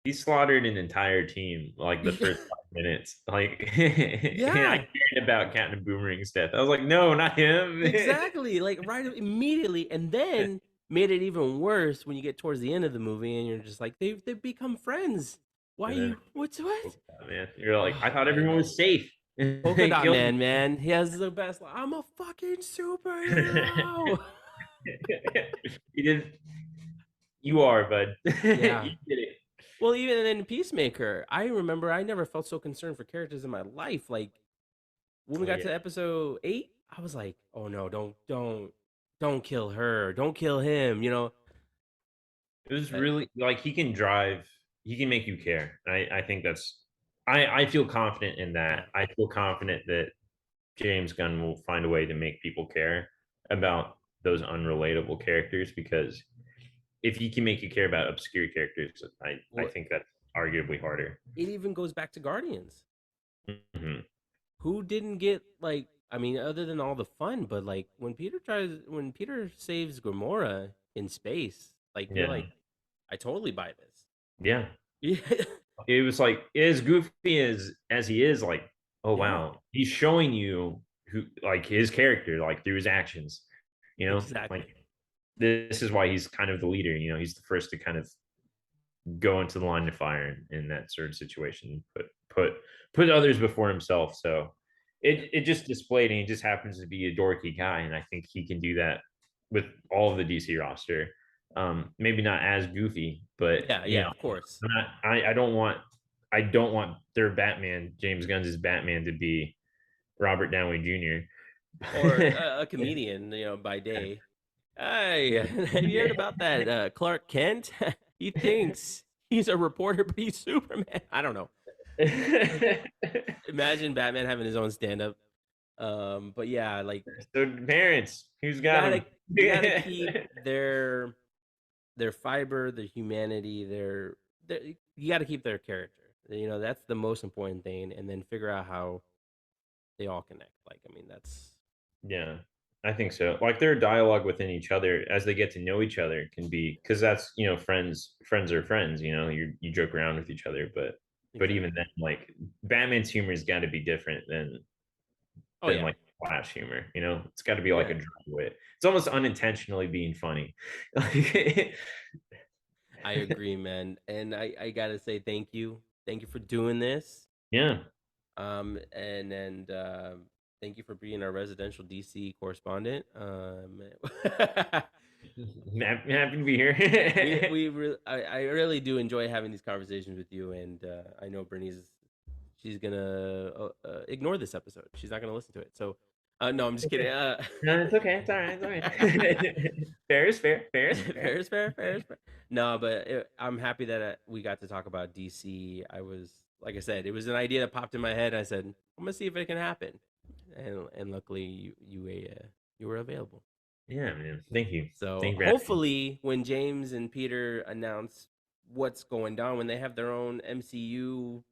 He slaughtered an entire team like the yeah, first 5 minutes. Like and I yeah, cared about Captain Boomerang's death. I was like, no, not him. exactly, like right immediately, and then made it even worse when you get towards the end of the movie, and you're just like, they've become friends. Why And then you? What's what? man, you're like, I Oh, thought I everyone know. was safe. Polka They Dot killed Man, man, he has the best. I'm a fucking superhero. he did. You are, bud. Yeah. You did it. Well, even in Peacemaker, I remember I never felt so concerned for characters in my life. Like when we Oh got yeah. to episode 8, I was like, "Oh no, don't kill her. Don't kill him." It was Uh, really like he can drive, he can make you care. I think that's I feel confident in that. yeah. I feel confident that James Gunn will find a way to make people care about those unrelatable characters because if he can make you care about obscure characters, I Well, think that's arguably harder. it even goes back to Guardians. Mhm. Who didn't get like I mean, other than all the fun, but like when Peter saves Gamora in space, like you're Yeah. like, I totally buy this. Yeah. Yeah. It was like as goofy as he is, like, oh Yeah. wow, he's showing you who like his character, like through his actions, like Exactly. this is why he's kind of the leader, he's the first to kind of go into the line of fire in that sort of situation, put others before himself. So it just displayed, and he just happens to be a dorky guy, and I think he can do that with all of the DC roster. Maybe not as goofy, but Yeah, you yeah, know, of course. I don't want their Batman, James Gunn's Batman, to be Robert Downey Jr. Or a comedian, by day. Hey, have you heard about that Clark Kent? He thinks he's a reporter, but he's Superman. I don't know. Imagine Batman having his own stand up. But yeah, like So parents, who's you got gotta him? you gotta keep their fiber, their humanity, their you gotta keep their character. That's the most important thing, and then figure out how they all connect. Like, I mean, that's Yeah, I think so. Like their dialogue within each other as they get to know each other can be, because that's, friends are friends. You joke around with each other, but even exactly. then, like Batman's humor has got to be different Oh than yeah, like Flash humor. It's got to be like a yeah. dry wit. It's almost unintentionally being funny. Like, I agree, man. And I gotta say thank you for doing this. yeah, And thank you for being our residential DC correspondent. happy to be here. I really do enjoy having these conversations with you, and I know Bernice, she's gonna ignore this episode. She's not gonna listen to it. So, no, I'm just kidding. No, it's okay. It's all right. It's all right. Fair is fair. Fair is fair. Fair is fair. Fair is fair. No, but I'm happy that we got to talk about DC. Like I said, it was an idea that popped in my head. I said, I'm gonna see if it can happen, and luckily you were available. Yeah, man. Thank you. So Thank you for having me. hopefully, when James and Peter announce what's going down, when they have their own MCU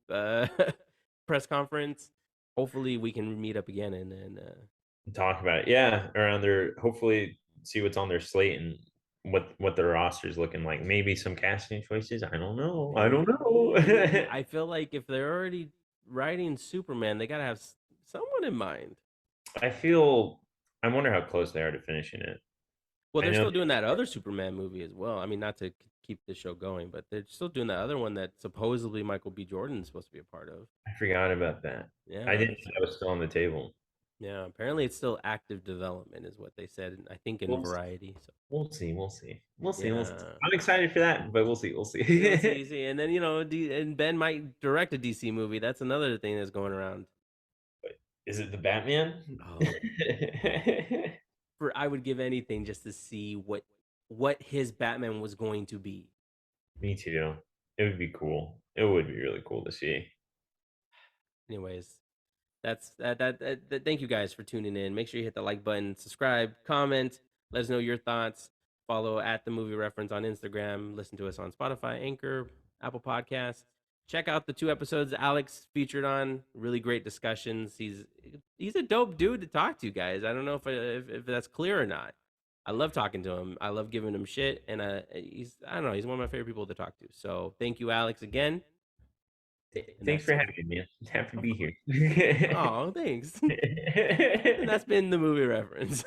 press conference, hopefully we can meet up again and Talk about it. Yeah, around their, hopefully see what's on their slate and what their roster is looking like. Maybe some casting choices. I don't know. I don't maybe know. I feel like if they're already writing Superman, they gotta have someone in mind. I feel. I wonder how close they are to finishing it. Well, I they're know. still doing that other Superman movie as well. I mean, not to keep the show going, but they're still doing that other one that supposedly Michael B. Jordan is supposed to be a part of. I forgot about that. I Yeah, didn't know that was still on the table. yeah. Apparently, it's still active development, is what they said. I think in We'll see. Variety. So We'll see. We'll see. We'll see. We'll see. yeah, I'm excited for that, but we'll see. We'll we'll see. see. See, and then and Ben might direct a DC movie. That's another thing that's going around. Is it the Batman? Oh, I would give anything just to see what his Batman was going to be. Me too. It would be cool. It would be really cool to see. Anyways, that's thank you guys for tuning in. Make sure you hit the like button, subscribe, comment, let us know your thoughts. Follow at the movie reference on Instagram. Listen to us on Spotify, Anchor, Apple Podcasts. Check out the 2 episodes Alex featured on. Really great discussions. He's a dope dude to talk to, guys. I don't know if that's clear or not. I love talking to him. I love giving him shit, and I don't know, he's one of my favorite people to talk to. So thank you, Alex, again. And Thanks that's for having me. Happy to of be course. here. Oh, thanks. And that's been the movie reference.